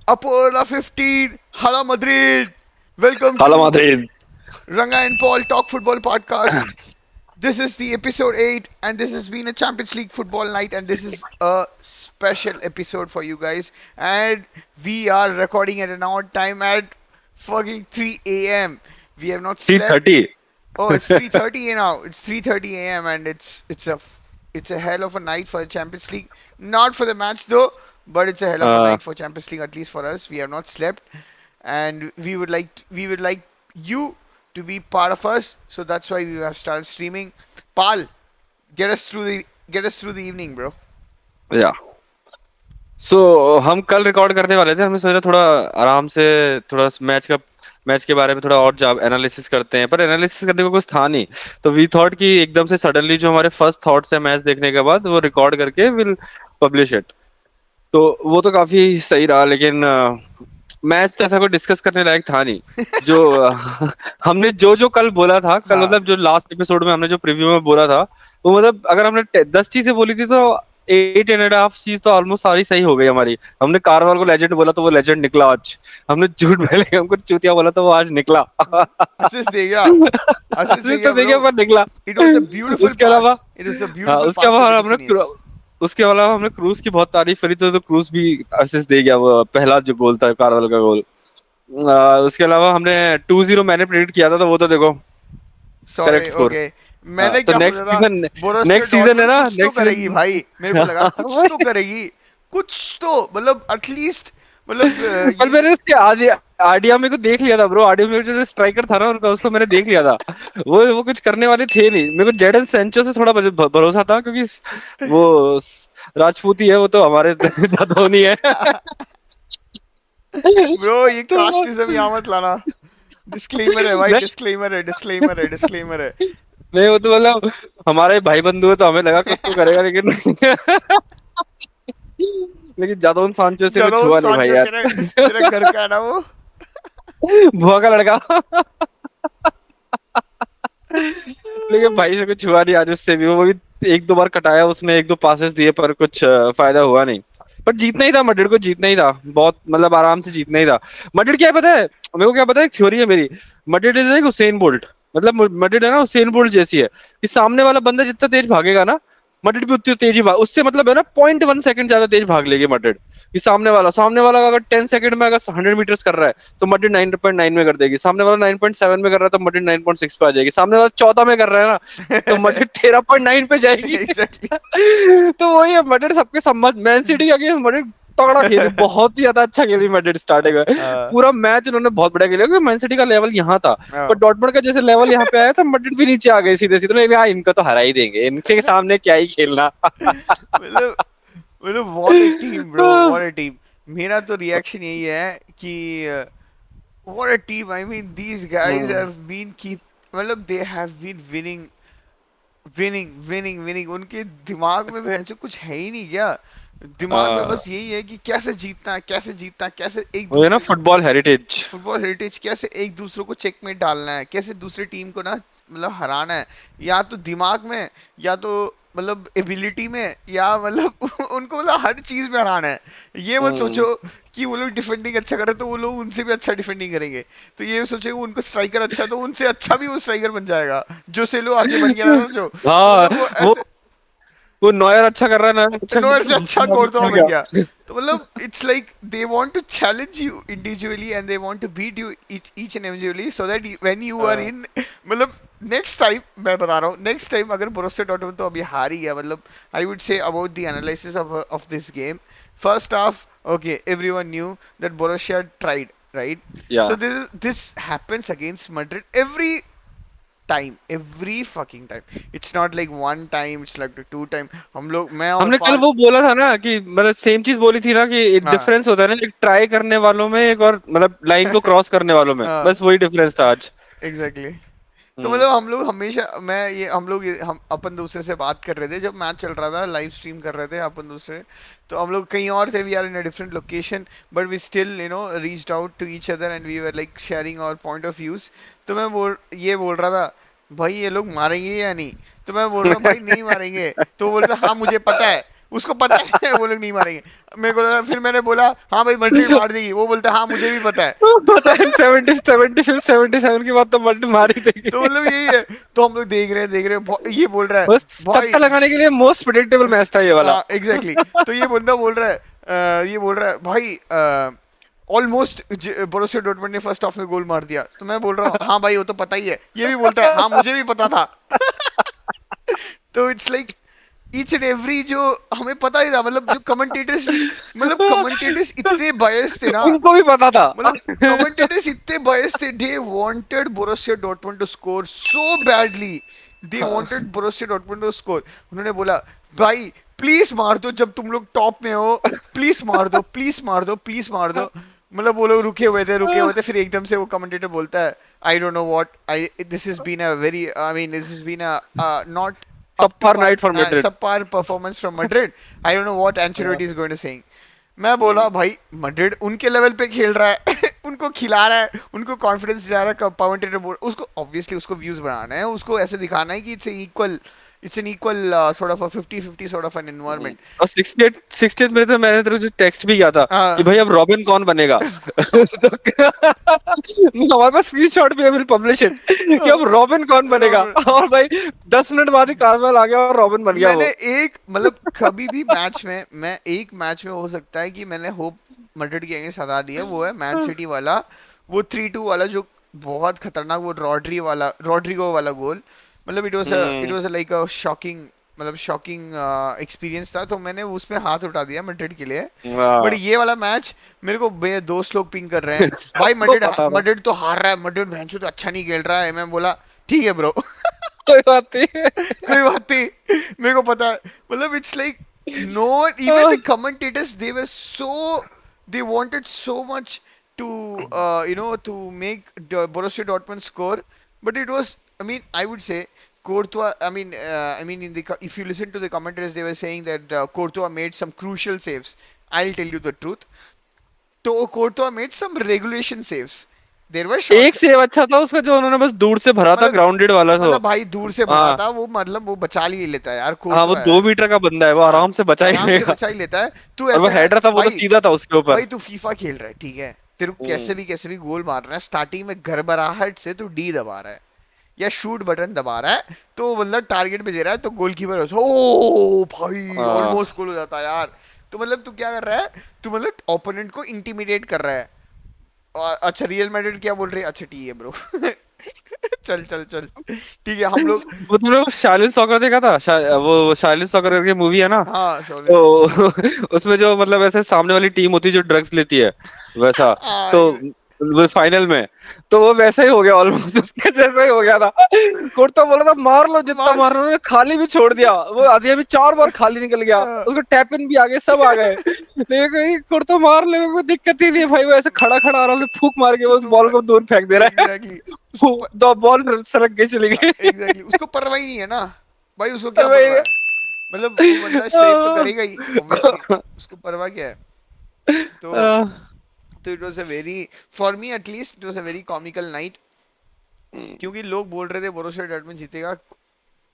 Apola 15, Hala Madrid. Welcome Hala to Madrid. Ranga and Paul Talk Football Podcast. This is the episode 8, and this has been a Champions League football night, and this is a special episode for you guys. And we are recording at an odd time at fucking 3 a.m. We have not slept. 3:30. Oh, it's 3:30 now. It's 3:30 a.m. and it's a hell of a night for the Champions League. Not for the match though, but it's a hell of a Uh, night for Champions League, at least for us. We have not slept, and we would like you to be part of us. So that's why we have started streaming. Pal, get us through the evening, bro. या हम कल record करने वाले थे। हमने सोचा थोड़ा आराम से थोड़ा मैच के बारे में थोड़ा और जॉब एनालिसिस करते हैं, पर एनालिसिस करने को कुछ था नहीं। तो वी थॉट कि एकदम से सडनली जो हमारे फर्स्ट थॉट्स है मैच देखने के बाद वो रिकॉर्ड करके विल पब्लिश इट। तो वो तो काफी सही रहा, लेकिन मैच तो ऐसा कोई डिस्कस करने लायक था नहीं। जो हमने जो जो कल बोला था, कल हाँ. मतलब जो लास्ट एपिसोड में हमने जो प्रीव्यू में बोला था, वो मतलब अगर हमने 10 चीजें बोली थी तो 8.5 चीज तो ऑलमोस्ट सारी सही हो गई हमारी। हमने कारवाल को लेजेंड बोला तो वो लेजेंड निकला आज। हमने झूठ बोले हमको चूतिया बोला तो वो आज निकला। Assist देगा. Assist असली तो देगा, देखिए bro. पर निकला। It was a beautiful उसके अलावा pass. It was a हाँ, beautiful pass for Vinicius. उसके अलावा हमने क्रूज की बहुत तारीफ करी, तो क्रूज भी असिस्ट दे गया, वो पहला जो गोल था कारवाल का गोल। उसके अलावा हमने 2-0 मैंने प्रेडिक्ट किया था, तो वो तो देखो करेक्ट सॉरी, स्कोर। ओके. मैंने तो क्या बोला था? बोरोसिया नेक्स्ट सीजन है डॉर्टमुंड ना, कुछ तो नेक्स्ट करेगी भाई. मेरे को लगा कुछ तो सीजन। करेगी. कुछ तो मतलब एटलीस्ट मतलब पर ये मैंने उसके आगे आडिया में को देख लिया था ब्रो। आडिया में जो स्ट्राइकर था ना उनका, उसको मैंने देख लिया था। वो कुछ करने वाले थे नहीं। मेरे को जेडन सेंचो से थोड़ा भरोसा था, क्योंकि वो राजपूती है, वो तो हमारे धोनी है। ब्रो, ये तो कास्टिज्म यहाँ मत लाना. डिस्क्लेमर है भाई, नहीं डिस्क्लेमर है, डिस्क्लेमर है, डिस्क्लेमर है. नहीं, वो तो मतलब हमारे भाई बंधु है, तो हमें लगा कुछ तो करेगा, लेकिन लेकिन जादोन सांचो से कुछ जदोन हुआ नहीं भाई सांचो यार। तेरे तेरे घर का है ना वो. बुआ का लड़का। लेकिन भाई से कुछ हुआ नहीं आज उससे भी। वो भी एक दो बार कटाया उसने, एक दो पासेस दिए, पर कुछ फायदा हुआ नहीं। पर जीतना ही था, मैड्रिड को जीतना ही था, बहुत मतलब आराम से जीतना ही था। मैड्रिड क्या है पता है मेरे को? क्या पता है, एक थ्योरी है मेरी। Madrid is like Usain Bolt. मतलब मैड्रिड है ना, हुसैन बोल्ट जैसी है कि सामने वाला बंदा जितना तेज भागेगा ना, मैड्रिड भी उतनी तेज ही भाग उससे, मतलब है ना 0.1 सेकंड ज्यादा तेज भाग लेगी मैड्रिड। कि सामने वाला अगर 10 सेकंड में अगर 100 मीटर्स कर रहा है, तो मैड्रिड 9.9 में कर देगी। सामने वाला 9.7 में कर रहा है, तो मैड्रिड 9.6 पे आ जाएगी। सामने वाला 14 में कर रहा है ना, तो मैड्रिड 13.9 पे जाएगी। एग्जैक्टली. तो वही है, मैड्रिड सबके समझ मैन सिटी के अगेंस्ट मैड्रिड तगड़ा खेली, बहुत ही ज्यादा अच्छा खेली मैड्रिड स्टार्टिंग में। पूरा मैच उन्होंने बहुत बढ़िया खेला, क्योंकि मैन सिटी का लेवल यहाँ था। पर डॉर्टमुंड का जैसे लेवल यहाँ पे आया था, मैड्रिड भी नीचे आ गई सीधे सीधे। तो यार इनको तो हरा ही देंगे, इनके सामने क्या ही खेलना। मतलब मतलब what a team bro, what a team. मेरा तो रिएक्शन यही है कि what a team. I mean these guys hmm, have been keep मतलब they have been winning winning winning winning. उनके दिमाग में वैसे कुछ है ही नहीं क्या? दिमाग में आ, बस यही है कि कैसे जीतना है, कैसे जीतना है, कैसे एक वो है ना दूसरे को फुटबॉल हेरिटेज। फुटबॉल हेरिटेज, कैसे एक दूसरे को चेक में डालना है, कैसे दूसरे टीम को ना मतलब हराना है. या तो दिमाग में, या तो मतलब एबिलिटी में, या मतलब उनको मतलब हर चीज में हराना है. ये मत हम्म, सोचो कि वो लोग डिफेंडिंग अच्छा करे तो वो लोग उनसे भी अच्छा डिफेंडिंग करेंगे. तो ये सोचे उनको स्ट्राइकर अच्छा है, तो उनसे अच्छा भी वो स्ट्राइकर बन जाएगा. जो से लो आगे बन गया ना, सोचो तो हाँ मतलब वो वो ऐसे वो नॉयर अच्छा कर रहा है, नॉयर अच्छा नोर से कर अच्छा रहा कोर्तवा है, बन गया। गया. तो मतलब it's like they want to challenge you individually and they want to beat you each and individually, so that when you are हाँ, इन मतलब नेक्स्ट टाइम. मैं बता रहा हूँ, नेक्स्ट टाइम अगर बोरोसिया डॉर्टमुंड तो अभी हार ही गया. मतलब I would say about the analysis of this game. First half, okay, everyone knew that Borussia tried, right? या So this happens against Madrid every fucking time. It's not like one time, it's like two time. हम लोग, मैं और हमने कल पाल. वो बोला था ना कि मतलब सेम चीज बोली थी ना, कि एक हाँ. डिफरेंस होता है ना, एक ट्राई करने वालों में, एक और मतलब लाइन को क्रॉस करने वालों में, हाँ, बस वही डिफरेंस था आज। एग्जैक्टली. तो हम्म, मतलब हम लोग हमेशा, मैं ये हम लोग हम अपन दूसरे से बात कर रहे थे जब मैच चल रहा था, लाइव स्ट्रीम कर रहे थे अपन दूसरे. तो हम लोग कहीं और थे, we are in a different location, but we still reached out to each other and we were like sharing our point of views. तो मैं बोल रहा था, भाई ये लोग मारेंगे या नहीं. तो मैं बोल रहा हूँ भाई नहीं मारेंगे. तो वो बोलता हाँ मुझे पता है. उसको पता है वो लोग नहीं मारेंगे। मेरे को लगा, फिर मैंने बोला हाँ भाई मैड्रिड मार देगी, वो बोलता है हाँ मुझे भी पता है। पता है 77 के बाद तो मल्टी मार ही देंगे। तो मतलब यही है। तो हम लोग देख रहे हैं ये बोल रहा है बस भाई। छक्का लगाने के लिए मोस्ट प्रेडिक्टेबल मैच था ये वाला। हाँ एग्जैक्टली exactly। तो ये बंदा बोल रहा है ये बोल रहा है भाई ऑलमोस्ट बोरुसिया डॉर्टमुंड ने फर्स्ट हाफ में गोल मार दिया। तो मैं बोल रहा हूँ हाँ भाई वो तो पता ही है। ये भी बोलता है हाँ मुझे भी पता था। तो it's like each and every जो हमें पता ही था, मतलब जो कमेंटेटर्स भी, मतलब कमेंटेटर्स इतने बायस थे ना, उनको भी पता था। मतलब commentators इतने biased थे, they wanted Borussia Dortmund to score so badly, they wanted Borussia Dortmund to score। उन्होंने बोला भाई प्लीज मार दो जब तुम लोग टॉप में हो, प्लीज मार दो प्लीज मार दो प्लीज मार दो। मतलब वो लोग रुके हुए थे, फिर एकदम से वो कमेंटेटर बोलता है I don't know what I this has been a very I mean this has been a not up to subpar par, night for Madrid. subpar performance from Madrid। I don't know what Ancelotti is going to saying। मैं बोला भाई Madrid उनके level पे खेल रहा है उनको खिला रहा है, उनको कॉन्फिडेंस दिला रहा है। कमेंटेटर बोल उसको ऑब्वियसली उसको व्यूज बनाना है, उसको ऐसे दिखाना है कि it's an equal sort of a 50-50 sort of an environment. और 68 में तो मैंने तेरे को जो टेक्स्ट भी किया था कि हाँ भाई अब रॉबिन कौन बनेगा। तो हमारे पास स्क्रीनशॉट भी है, विल पब्लिश इट, कि अब रॉबिन कौन बनेगा। और भाई 10 मिनट बाद ही कार्मेल आ गया और रॉबिन बन गया मैंने वो। एक मतलब कभी भी मैच में, मैं एक मैच में हो सकता है कि मैंने होप मैड्रिड के अगेंस्ट हरा दिया, वो है मैन सिटी वाला, वो 3-2 वाला जो बहुत खतरनाक वो रॉड्रिगो वाला गोल। मतलब it hmm. Was like a shocking, मतलब शॉकिंग एक्सपीरियंस था। तो मैंने उसमें हाथ उठा दिया मैड्रिड के लिए। बट हाँ। ये वाला मैच मेरे को मेरे दोस्त लोग पिंग कर रहे हैं भाई सबको मैड्रिड पता था। मैड्रिड तो हार रहा है, मैड्रिड भैंसो तो अच्छा नहीं खेल रहा है। मैं बोला ठीक है ब्रो कोई बात नहीं। कोई बात नहीं, मेरे को पता है। मतलब it's like no one even the commentators they were so they wanted so much to to make Borussia Dortmund score, but it was, I mean, I would say Courtois, I mean in the if you listen to the commentators they were saying that Courtois made some crucial saves। I'll tell you the truth, so Courtois made some regulation saves, there were एक shots, save अच्छा था उसका जो उन्होंने बस दूर से भरा था, मतलब ग्राउंडेड वाला था। भाई दूर से भरा हाँ। था वो, मतलब वो बचा ही लेता है यार हाँ, वो कोर्टवा है। 2 मीटर का बंदा है, वो हाँ आराम से बचा ही आराम से लेगा। बचा ही लेता है। तू और वो ऐसा है हेडर था, वो तो भाई, सीधा था उसके ऊपर। तू फीफा खेल रहा है ठीक है, तेरे को हम्म। कैसे भी गोल मार रहा है, स्टार्टिंग में घरबराहट से तू डी दबा रहा है या शूट बटन दबा रहा है, तो मतलब टारगेट पे दे रहा है तो गोलकीपर ओ भाई हाँ। ऑलमोस्ट गोल हो जाता है यार। तो मतलब तू क्या कर रहा है, तू मतलब ओपोनेंट को इंटिमिडेट कर रहा है। अच्छा रियल मैड्रिड क्या बोल रही है, अच्छा ठीक है ब्रो चल चल चल ठीक है हम लोग। वो तुमने वो शार्लिन सॉकर देखा था? वो शार्लिन सॉकर करके मूवी है ना, हाँ सॉरी तो उसमें जो मतलब ऐसे सामने वाली टीम होती है जो ड्रग्स लेती है, वैसा। तो वो फाइनल में, तो वो वैसा ही हो गया ऑलमोस्ट, उसके जैसा ही हो गया था। कुर्ता बोला था मार लो जितना मार मार लो, उन्होंने खाली भी छोड़ दिया, वो आधी में 4 बार खाली निकल गया, उसको टैप इन भी आ गए, सब आ गए। लेकिन कुर्ता मार ले कोई दिक्कत ही नहीं है भाई, वो ऐसे खड़ा खड़ा आराम से फूक मार के वो उस बॉल को दूर फेंक दे रहा है। एग्जैक्टली उसको दो बॉल सरक के चली गई। एग्जैक्टली उसको परवाह ही नहीं है ना भाई, उसको क्या और परवाह वही- है, मतलब वो बंदा सेव तो करेगा ही ऑब्वियसली, उसको परवाह क्या है। तो it was a very, for me at least it was a very comical night, क्योंकि लोग बोल रहे थे बोरुसिया डॉर्टमुंड जीतेगा,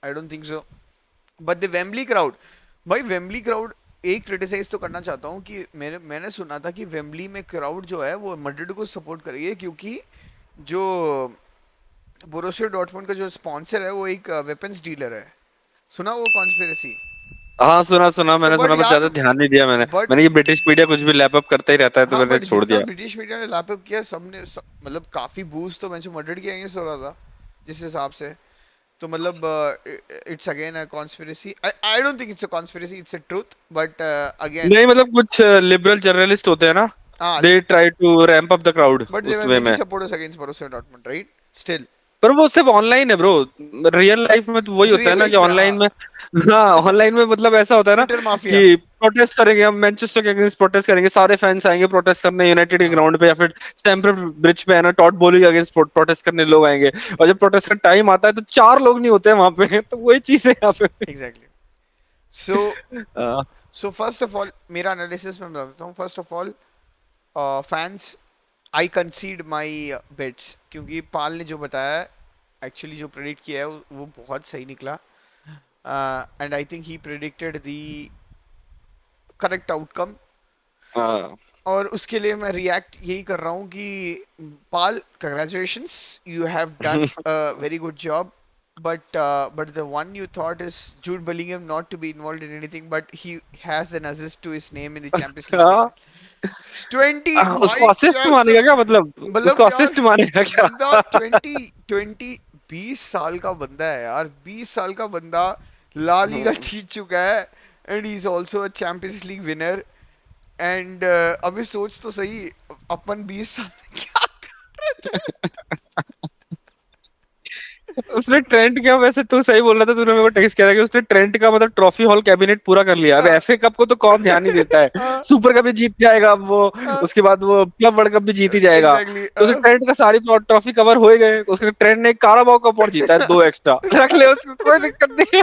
आई don't think so. But the Wembley crowd, भाई वेम्बली क्राउड, एक क्रिटिसाइज तो करना चाहता हूँ कि मैंने सुना था कि वेम्बली में क्राउड जो है वो मैड्रिड को सपोर्ट करेगी, क्योंकि जो बोरुसिया डॉर्टमुंड का जो स्पॉन्सर है वो एक वेपन्स डीलर है। सुना वो कॉन्स्पिरेसी? हाँ, सुना सुना तो मैंने, बट सुना, बट यार ज्यादा ध्यान नहीं दिया मैंने। बट मैंने ये ब्रिटिश मीडिया कुछ भी लैप अप करता ही रहता है, तो हाँ मैंने बट छोड़ जितना दिया। ब्रिटिश मीडिया ने लैपअप किया सबने मतलब काफी बूस्ट तो मैंने मैड्रिड के अगेंस्ट हो रहा था जिस हिसाब से। तो मतलब it's again a conspiracy, I don't think it's a conspiracy, it's a truth, but again नहीं मतलब कुछ लिबरल जर्नलिस्ट होते हैं ना, हाँ they try to ramp up the crowd but they उस वर वे मेनी में। Supporters against Borussia Dortmund right still. पर वो सिर्फ ऑनलाइन है ब्रो, रियल लाइफ में तो वही होता है रियल ना कि लाइफ में हाँ ऑनलाइन में। हाँ, ऑनलाइन में मतलब ऐसा होता है ना ट्विटर माफिया। कि प्रोटेस्ट करेंगे हम, मैनचेस्टर के अगेंस्ट प्रोटेस्ट करेंगे, सारे फैंस आएंगे प्रोटेस्ट करने यूनाइटेड के हाँ ग्राउंड पे, या फिर स्टैम्फोर्ड ब्रिज पे है ना, टॉड बोली के अगेंस्ट प्रोटेस्ट करने लोग आएंगे। और जब प्रोटेस्ट का टाइम आता है तो 4 लोग नहीं होते हैं वहां पे। तो वही चीज है यहाँ पे। एग्जैक्टली। सो हाँ। फर्स्ट ऑफ ऑल मेरा एनालिसिस मैं बताता हूँ। First of all fans, I concede my bets, क्योंकि पाल ने जो बताया एक्चुअली जो प्रेडिक्ट किया है वो बहुत सही निकला। And I think he predicted the correct outcome. हाँ। और उसके लिए मैं रिएक्ट यही कर रहा हूँ कि pal, congratulations, you have done a very good job, but the one you thought is Jude Bellingham not to be involved in anything, but he has an assist to his name in the Champions League हाँ, final. 20 उसको भाई assist कैसा, मानेगा क्या, मतलब मतलब उसको यार असिस्ट मानेगा क्या? बंदा 20 20 साल का बंदा है यार, 20 साल का बंदा ला लीगा जीत चुका है, and he is also a champions league winner. And अभी सोच तो सही, अपन 20 साल में क्या कर रहे थे। उसने ट्रेंट क्या, वैसे तू सही बोल रहा था, तूने मेरे को टेक्स्ट किया था कि उसने ट्रेंट का मतलब ट्रॉफी हॉल कैबिनेट पूरा कर लिया। अब हाँ, एफए कप को तो कौन ध्यान ही देता है, हाँ, सुपर कप भी जीत जाएगा अब वो, हाँ, उसके बाद वो क्लब वर्ल्ड कप भी जीत ही जाएगा। एग्जैक्टली। तो उसे ट्रेंट का सारी ट्रॉफी कवर हो ही गए, उसके ट्रेंट ने एक काराबाओ कप और जीता है, दो एक्स्ट्रा रख ले उसको, कोई दिक्कत नहीं है।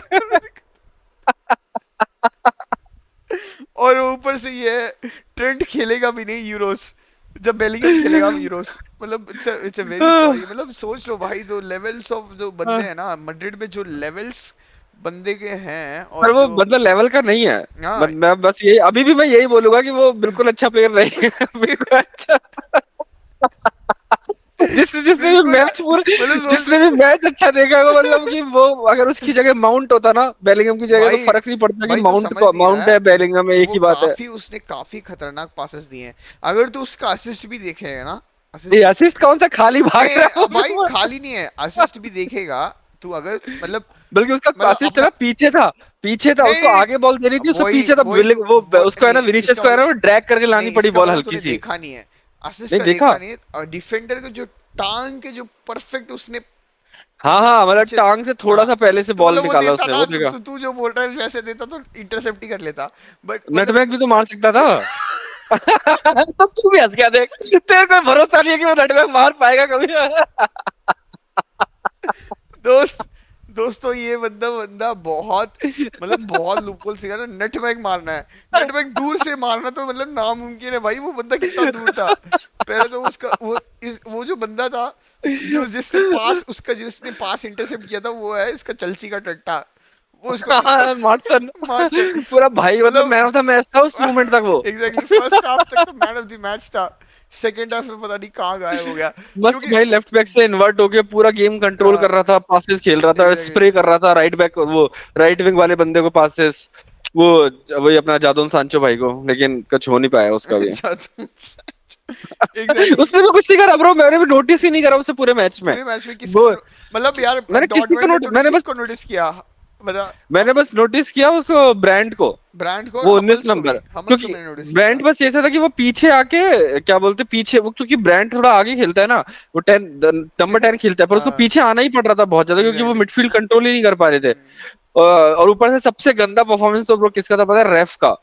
और ऊपर से ये ट्रेंट खेलेगा भी नहीं यूरोस जब बेलिंगम खेलेगा यूरोस। मतलब इट्स अ वेरी स्टोरी। मतलब सोच लो भाई, जो लेवल्स ऑफ जो बंदे हैं ना मड्रिड में, जो लेवल्स बंदे के हैं, पर और वो जो मतलब लेवल का नहीं है। हाँ मैं बस यही, अभी भी मैं यही बोलूंगा कि वो बिल्कुल अच्छा प्लेयर नहीं है। बिल्कुल अच्छा। जिसने जिसने भी बिल्कुल मैच पूरा, मतलब सोच जिसने भी मैच अच्छा देखा होगा, मतलब कि वो अगर उसकी जगह माउंट होता ना बेलिंगम की जगह, तो भाई, फर्क नहीं पड़ता कि भाई तो माउंट समझ को, नहीं रहा माउंट है है बेलिंगम है, एक वो ही बात है। काफी, उसने काफी खतरनाक पासेस दिए हैं। अगर तू उसका असिस्ट भी देखेगा ना, ये असिस्ट, असिस्ट कौन सा, खाली भाग नहीं रहा है भाई वो। खाली नहीं है, असिस्ट भी देखेगा तू अगर, मतलब बल्कि उसका मतलब असिस्ट है अपना, ना, पीछे था, पीछे था, नहीं उसको नहीं आगे बॉल देनी नहीं, थी, उसको वही पीछे था, वही तू वो वो उसको है ना, नहीं, विनीशियस इसका को है ना, मतलब, वो ड्रैग करके लानी नहीं पड़ी इसका बॉल मतलब हल्की तूने सी। देखा नहीं है, असिस्ट नहीं का देखा। देखा नहीं है, और डिफेंडर को जो टांग के जो परफेक्ट उसने हाँ एकदम हाँ, मतलब इंचेस, टांग से थोड़ा हाँ, सा पहले से तो बॉल मतलब वो निकाला देता उसने, ना, वो तू देखा। तू तू जो बोल रहा है वैसे देता तो इंटरसेप्ट ही कर लेता, बट मतलब नटमैग भी तो मार सकता था। तो तू भी हंस गया, देख तेरे को भरोसा नहीं है कि वो नटमैग मार पाएगा कभी। दोस्त, दोस्तों ये बंदा बंदा बहुत, मतलब बहुत लूपहोल सीखा ना, नटमैग मारना है, नटमैग दूर से मारना तो मतलब नामुमकिन है भाई। वो बंदा कितना दूर था, पहले तो उसका वो जो बंदा था, जो जिसने पास उसका जिसने पास इंटरसेप्ट किया था, वो है इसका चेल्सी का टट्टा, वो उसको हाँ, मार्टसन मार्टसन, पूरा भाई, मतलब मतलब मैन ऑफ द मैच था उस मोमेंट तक वो। एग्जैक्टली फर्स्ट हाफ तक तो मैन ऑफ द मैच था, सेकेंड हाफ में पता नहीं कहाँ गायब हो गया, मस्त क्योंकि भाई, लेफ्ट बैक से इन्वर्ट होके पूरा गेम कंट्रोल कर रहा था, पासेस खेल रहा था, एग्जैक्टली। स्प्रे कर रहा था राइट बैक, वो राइट विंग वाले बंदे को पासेस, वो वही अपना जादोन सांचो भाई को, लेकिन कुछ हो नहीं पाया उसका भी। एग्जैक्टली। उसने भी कुछ नहीं करा ब्रो, मैंने भी नोटिस ही नहीं करा उसे पूरे मैच में। पूरे मैच में किसको वो मतलब यार, मैंने किसी को डॉर्टमुंड में नोटिस, तूने किसको नोटिस किया, बता। मैंने बस नोटिस किया उसको, ब्रांड को, ब्रांड को, और वो 19 हमल्स को भी, नंबर। हमल्स को क्योंकि मैंने नोटिस किया ब्रांड था। बस ऐसा था कि वो पीछे आके क्या बोलते, पीछे वो, क्योंकि ब्रांड थोड़ा आगे खेलता है ना, वो 10 नंबर 10 खेलता है, पर उसको हाँ पीछे आना ही पड़ रहा था बहुत ज्यादा, क्योंकि वो एग्जैक्टली। मिडफील्ड कंट्रोल ही नहीं कर पा रहे थे। और ऊपर से सबसे गंदा परफॉर्मेंस तो ब्रो किसका था पता है, रेफ का।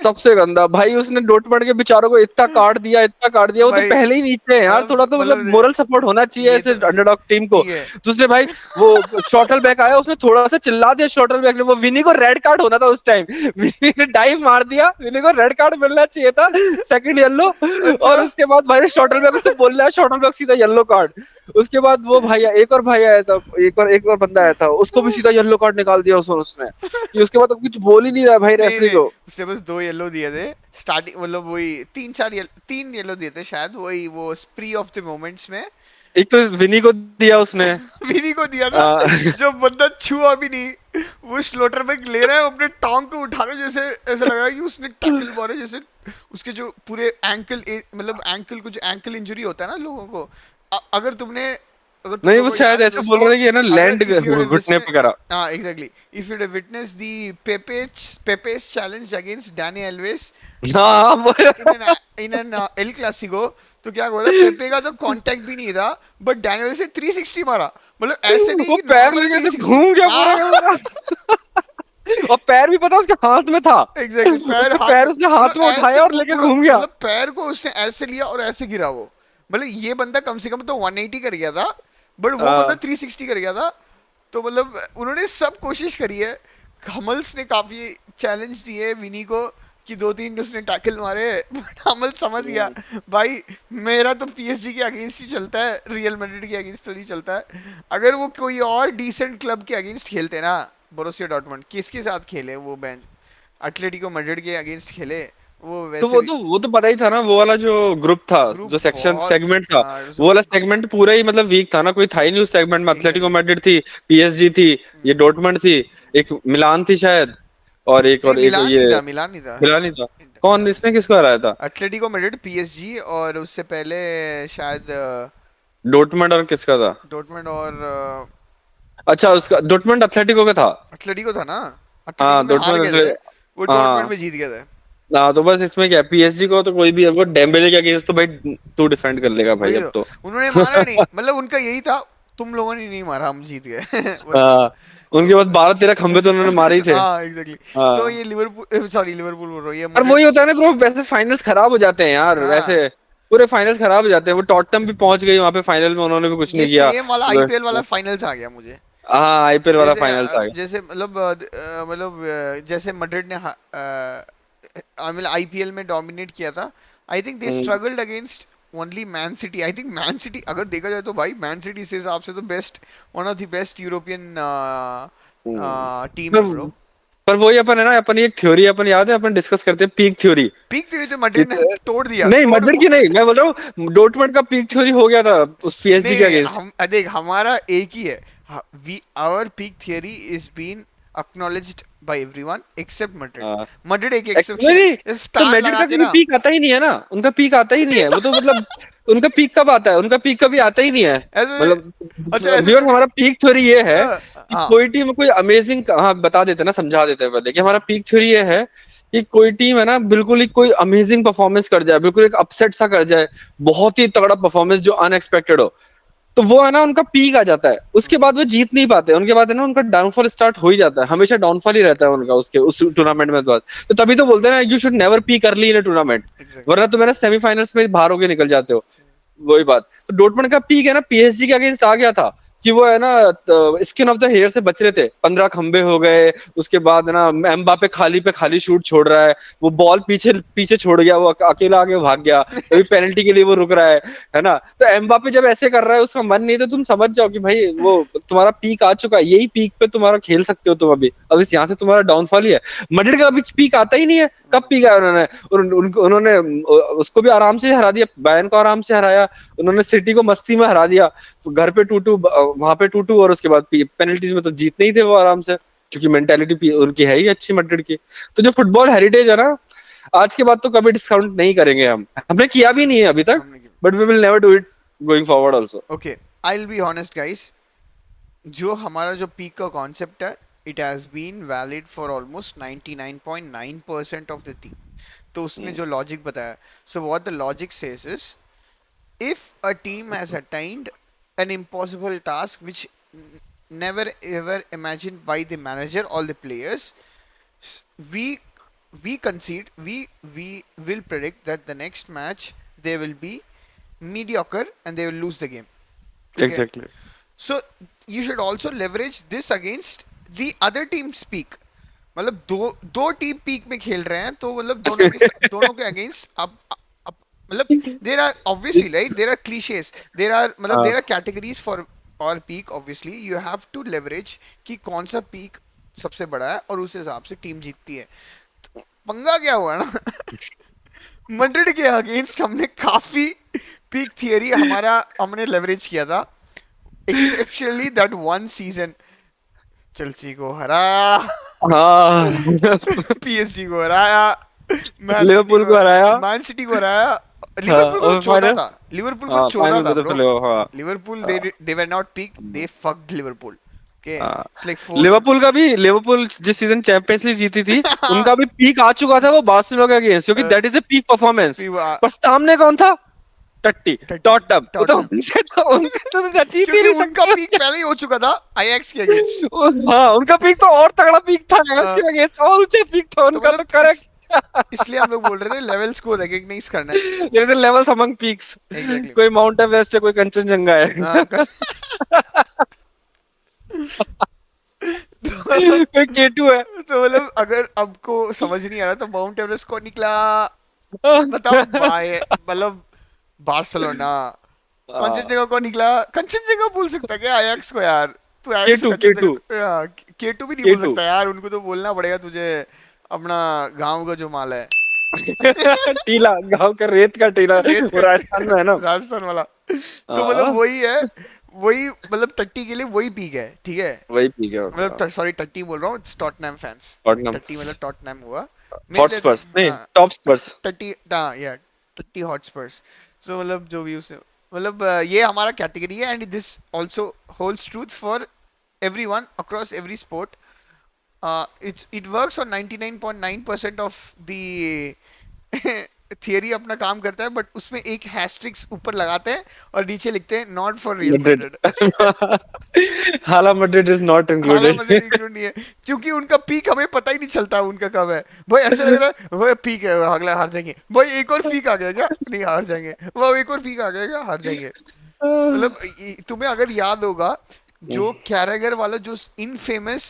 सबसे गंदा भाई, उसने डोटमंड के बेचारों को इतना काट दिया, इतना काट दिया, वो तो भाई पहले ही नीचे है यार, अब थोड़ा तो मतलब मतलब मोरल सपोर्ट होना चाहिए ये ऐसे तो अंडरडॉग टीम को। ठीक है। तो उसने भाई, वो शॉटल बैक आया, उसने थोड़ा सा चिल्ला दिया शॉटल बैक ने, वो विनी को रेड कार्ड होना था उस टाइम। विनी ने डाइव मार दिया, विनी को रेड कार्ड मिलना चाहिए था, सेकंड येलो। अच्छा, और उसके बाद भाई शॉटल बैक उसे बोल रहा है, शॉटल बैक सीधा येलो कार्ड। उसके बाद वो भाई, एक और भाई आया था, एक और बंदा आया था, उसको भी सीधा येलो कार्ड निकाल दिया उसने, कि उसके बाद तो कुछ बोल ही नहीं रहा भाई नहीं रेफरी नहीं, को। उसने बस दो येलो दिए थे स्टार्टिंग, मतलब वही तीन येलो दिए थे शायद, वही वो स्प्री ऑफ द मोमेंट्स में। एक तो विनी को दिया उसने। विनी को दिया था, आ, जब बंदा छुआ भी नहीं, वो स्लोटर बैक ले रहा है अपने टांग को उठा रहा है, जैसे ऐसा लगा कि उसने टैकल मारा, जैसे उसके जो पूरे एंकल, मतलब एंकल को जो एंकल इंजरी होता है ना लोगों को, अगर तुमने, अगर तुम नहीं, वो लोगों को शायद याद है ऐसे बोल दोस्तों, रहे हैं कि है ना, अगर लैंड इफ यू घुटने विटनेस, पे करा। हाँ exactly, if you witness the Pepe's challenge against Dani Alves हाँ in an in an El Clasico, तो क्या हुआ था, पेपे का तो कांटेक्ट भी नहीं था, बट डैनियल से 360 मारा, मतलब ऐसे नहीं वो कि पैर नॉर्मल लेके ऐसे 360। घूम गया पूरा हाँ का पूरा। और पैर भी पता उसके हाथ में था। एग्जैक्टली, पैर उसके हाथ पैर में, उसने मतलब हाथ में ऐसे उठाया और वो लेके पूरा, घूम गया। मतलब पैर को उसने ऐसे लिया और ऐसे गिरा वो, मतलब ये बंदा कम से कम तो 180 कर गया था, बट वो बंदा हाँ। 360 कर गया था। तो मतलब उन्होंने सब कोशिश करी है, हमल्स ने काफी चैलेंज दिए विनी को कि दो तीन उसने टैकल मारे, बट हमल समझ गया भाई, मेरा तो पीएसजी के अगेंस्ट ही चलता है, रियल मैड्रिड के अगेंस्ट तो नहीं चलता है। अगर वो कोई और डिसेंट क्लब के अगेंस्ट खेलते ना, बोरुसिया डॉर्टमुंड किसके साथ खेले वो बेंच, एटलेटिको मैड्रिड के अगेंस्ट खेले, वो तो वैसे भी वो तो पता ही था ना, वो वाला जो ग्रुप था, ग्रुप जो सेक्शन बहुत सेगमेंट था, वो वाला उसमें सेगमेंट पूरा ही मतलब वीक था ना, कोई था ही नहीं उस सेगमेंट में। Atletico exactly. मैड्रिड थी, पीएसजी थी, ये डॉर्टमंड थी, एक मिलान थी शायद, नहीं, और एक मिलान नहीं ये था, मिलान नहीं था। मिलान ही था। कौन, इसने किसको हराया था? एटलेटिको मैड्रिड, पीएसजी, और उससे पहले शायद डॉर्टमंड और किसका था? डॉर्टमंड और अच्छा, उसका डॉर्टमंड एथलेटिको का था। एटलेटिको था ना। एटलेटिको हाँ में हार डॉर्टमंड गए थे, वो डॉर्टमंड हाँ में जीत गए थे। हाँ, तो बस इसमें क्या, पीएसजी को तो कोई भी, अब वो डेम्बेले के अगेंस्ट तो भाई तू डिफेंड कर लेगा भाई वही अब तो, तो। उन्होंने मारा नहीं, मतलब उनका यही था, तुम लोगों ने नहीं मारा, हम जीत गए बस ये था। हाँ, उनके तो पास 12-13 खंबे तो उन्होंने मारे ही थे। हाँ एग्जैक्टली। तो हाँ, ये लिवरपूल, सॉरी लिवरपूल बोल रहा हूँ, ये और मैड्रिड। वही होता है ना ब्रो, वैसे फाइनल्स खराब हो जाते हैं यार वैसे, हाँ, पूरे फाइनल्स खराब हो जाते हैं। वो टॉटनहम भी पहुंच गई वहां पे फाइनल में, उन्होंने भी कुछ ये नहीं किया। सेम वाला आईपीएल वाला फाइनल्स आ गया मुझे। हाँ, आईपीएल वाला जैसे फाइनल्स आ गया। जैसे मतलब जैसे मैड्रिड ने मतलब आईपीएल में डोमिनेट किया था। I think they hmm, struggled against only man city. I think man city अगर देखा जाए तो भाई, मैन सिटी से हिसाब से तो best, one of the best European hmm. Team है पर ब्रो। पर वही अपन है ना, अपन एक थ्योरी अपन याद है, अपन डिस्कस करते हैं पीक थ्योरी। पीक थ्री तो कि मैड्रिड ने तोड़ दिया, नहीं, तोड़ मैड्रिड की नहीं, मैं बोल रहा हूँ डॉर्टमंड का पीक थ्योरी हो गया था उस पीएसजी नहीं के नहीं, अगेंस्ट। हम देख, हमारा एक ही है। We our peak theory is been acknowledged by everyone except Madrid. हाँ, Madrid एक नहीं एक्सेप्शन है, नहीं, ये तो स्टार मैड्रिड लगा का के कभी ना। पीक आता ही नहीं है ना, उनका पीक आता ही नहीं है वो तो मतलब, उनका पीक कब आता है? उनका पीक कभी आता ही नहीं है। ऐसे, मतलब अच्छा ऐसे विवेक, थोड़ी। हमारा पीक थ्योरी ये है कि हाँ कोई टीम कोई अमेजिंग, हाँ बता देते ना, समझा देते हैं पहले कि हमारा पीक थ्योरी ये है कि कोई टीम है ना, बिल्कुल ही कोई अमेजिंग परफॉर्मेंस कर जाए, बिल्कुल एक अपसेट सा कर जाए, बहुत ही तगड़ा परफॉर्मेंस जो अनएक्सपेक्टेड हो, तो वो है ना उनका पीक आ जाता है। उसके बाद वो जीत नहीं पाते, उनके बाद है ना उनका डाउनफॉल स्टार्ट हो ही जाता है, हमेशा डाउनफॉल ही रहता है उनका उसके उस टूर्नामेंट में बाद। तो तभी तो बोलते हैं ना, you should never peak early in tournament, exactly. वरना तुम है ना सेमीफाइनल्स में बाहर होके निकल जाते हो। वही बात, तो डॉर्टमंड का पीक है ना पीएसजी के अगेंस्ट आ गया था, कि वो है ना स्किन ऑफ द हेयर से बच रहे थे, 15 खंबे हो गए। उसके बाद है ना एम्बापे खाली पे खाली शूट छोड़ रहा है, वो बॉल पीछे पीछे छोड़ गया, वो अकेला आगे भाग गया, अभी पेनल्टी के लिए वो रुक रहा है ना। तो एम्बापे जब ऐसे कर रहा है, उसका मन नहीं, तो तुम समझ जाओ कि भाई वो तुम्हारा पीक आ चुका है, यही पीक पे तुम्हारा खेल सकते हो तुम अभी, अब इस यहाँ से तुम्हारा डाउनफॉल ही है। मैड्रिड का अभी पीक आता ही नहीं है, कब पीक आया उन्होंने? उन्होंने उसको भी आराम से हरा दिया, बायर्न को आराम से हराया, उन्होंने सिटी को मस्ती में हरा दिया, घर पे 2-2, वहां पे 2-2, और उसके बाद पेनल्टीज में तो जीतने ही थे वो आराम से, क्योंकि मेंटेलिटी उनकी है ही अच्छी मैड्रिड की। तो जो फुटबॉल हेरिटेज है ना, आज के बाद तो कभी डिस्काउंट नहीं करेंगे हम, हमने किया भी नहीं है अभी तक, हमने but we will never do it going forward also. Okay, I will be honest guys, जो हमारा जो पीक का कॉन्सेप्ट है, it has been valid for almost 99.9% of the team. तो उसने जो लॉजिक बताया, so what the logic says is, if a team has attained an impossible task which never ever imagined by the manager or the players, we we concede, we will predict that the next match they will be mediocre and they will lose the game. Okay, exactly. so you should also leverage this against the other team's peak. मतलब दो दो team peak में खेल रहे हैं, तो मतलब दोनों के अगेंस्ट अब मतलब there are obviously right, there are clichés, there are मतलब there are categories for our peak. Obviously you have to leverage कि कौन सा पीक सबसे बड़ा है और उस हिसाब से टीम जीतती है। पंगा क्या हुआ ना मैड्रिड के अगेंस्ट हमने काफी पीक थियरी हमारा हमने लेवरेज किया था, exceptionally that one season Chelsea को हराया, हाँ पीएसजी को हराया, लिवरपूल को हराया। मैन सिटी को हराया। हाँ, लिवरपूल को और चौदह फाइनल, था, लिवरपूल को हाँ चौदह फाइनल था में तो ब्रो। चले हाँ। लिवरपूल हाँ, they were not peak, they fucked Liverpool. Okay, हाँ। It's like four. लिवरपूल का भी, लिवरपूल जिस सीजन चैंपियंस लीग जीती थी, उनका भी पीक आ चुका था वो बार्सिलोना के अगेंस्ट, क्योंकि that is a peak performance. पर सामने कौन था? टट्टी, टॉटनहम, वो तो टॉटनहम उनसे तो जीत ही क्योंकि नहीं उनका सकते पीक पहले ही हो चुका था आईएक्स के अगेंस्ट। हाँ, उनका पीक तो और तगड़ा पीक था, उसके अगेंस्ट और ऊंचा पीक था तो उनका, तो मतलब करेक्ट। इसलिए हम लोग बोल रहे थे लेवल्स को रिकॉग्नाइज करना चाहिए। There is a levels among peaks, exactly कोई माउंट एवरेस्ट है, कोई कंचनजंगा है, कोई केटू है। तो मतलब अगर आपको समझ नहीं आ रहा तो माउंट एवरेस्ट को निकला, बताओ बाय मतलब बार्सिलोना। कंचनजंगा को निकला, कंचनजंगा बोल सकता है क्या आयाक्स को यार? तू आयाक्स को केटू, केटू, कंचनजंगा, केटू भी नहीं बोल केटू। सकता यार, उनको तो बोलना पड़ेगा तुझे अपना गांव का जो माल है, टीला, गांव का रेत का टीला, रेत वो का राजस्थान में है ना। राजस्थान वाला। तो मतलब हाँ, वही है, वही मतलब टट्टी के लिए वही पीक है, ठीक है। वही पी गया मतलब होगा। सॉरी टट्टी बोल रहा हूँ, इट्स टॉटनहम फैंस, टॉटनहम टट्टी मतलब टॉटनहम हुआ मेरे लिए तो। हॉटस्पर्स नहीं, हाँ, टॉप स्पर्स। टट्टी, हाँ या टट्टी हॉटस्पर्स। सो मतलब जो भी उसे मतलब ये हमारा कैटेगरी है, and this also holds truth for everyone across every sport. It works on 99.9% of the theory अपना काम करता है, बट उसमें एक हैस्ट्रिक्स ऊपर लगाते हैं और नीचे लिखते हैं not for real Madrid. Madrid. हाला मैड्रिड इज नॉट हाला इंक्लूडेड। मैड्रिड इंक्लूड नहीं है, क्योंकि उनका पीक हमें पता ही नहीं चलता उनका कब है। भाई ऐसा लग रहा है भाई पीक है, अगला हार जाएंगे, भाई एक और पीक आ गया क्या, नहीं हार जाएंगे, वो एक और पीक आ गया क्या, हार जाएंगे। मतलब तुम्हें अगर याद होगा जो कैरागर वाला जो इनफेमस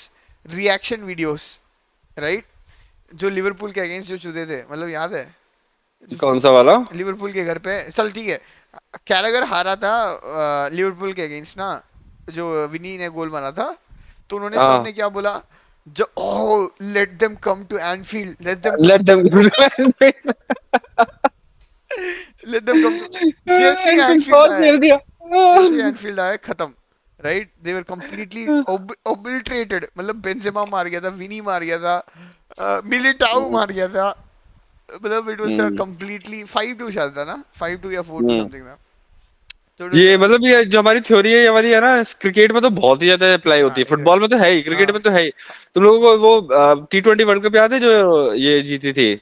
रिएक्शन वीडियोस, राइट, जो लिवरपूल के अगेंस्ट जो चुदे थे, मतलब याद है, जो कौन सा वाला? लिवरपूल के घर पे, चल ठीक है, कैरागर हारा था लिवरपूल के अगेंस्ट ना, जो विनी ने गोल मारा था, तो उन्होंने हाँ, सबने क्या बोला, जो oh let them come to Anfield, let them. Let them come to, जैसे ही एनफील्ड एनफील्ड बहुत आए, खेल दिया। जैसे एनफील्ड आया खत्म, राइट, दे वर कंप्लीटली ओबिल्ट्रेटेड। मतलब बेंजेमा मार गया था, विनी मार गया था, मिलिटाओ मार गया था, मतलब इट वाज हम्म, कंप्लीटली 5-2 शायद था ना, 5-2 या 4-2 हम्म। समथिंग था। तो ये मतलब ये जो हमारी थ्योरी है, ये हमारी है ना, क्रिकेट में तो बहुत ही ज्यादा अप्लाई होती हाँ है, फुटबॉल में तो है ही, क्रिकेट हाँ में तो है ही। तुम लोगों को वो T20 वर्ल्ड कप याद है जो ये जीती थी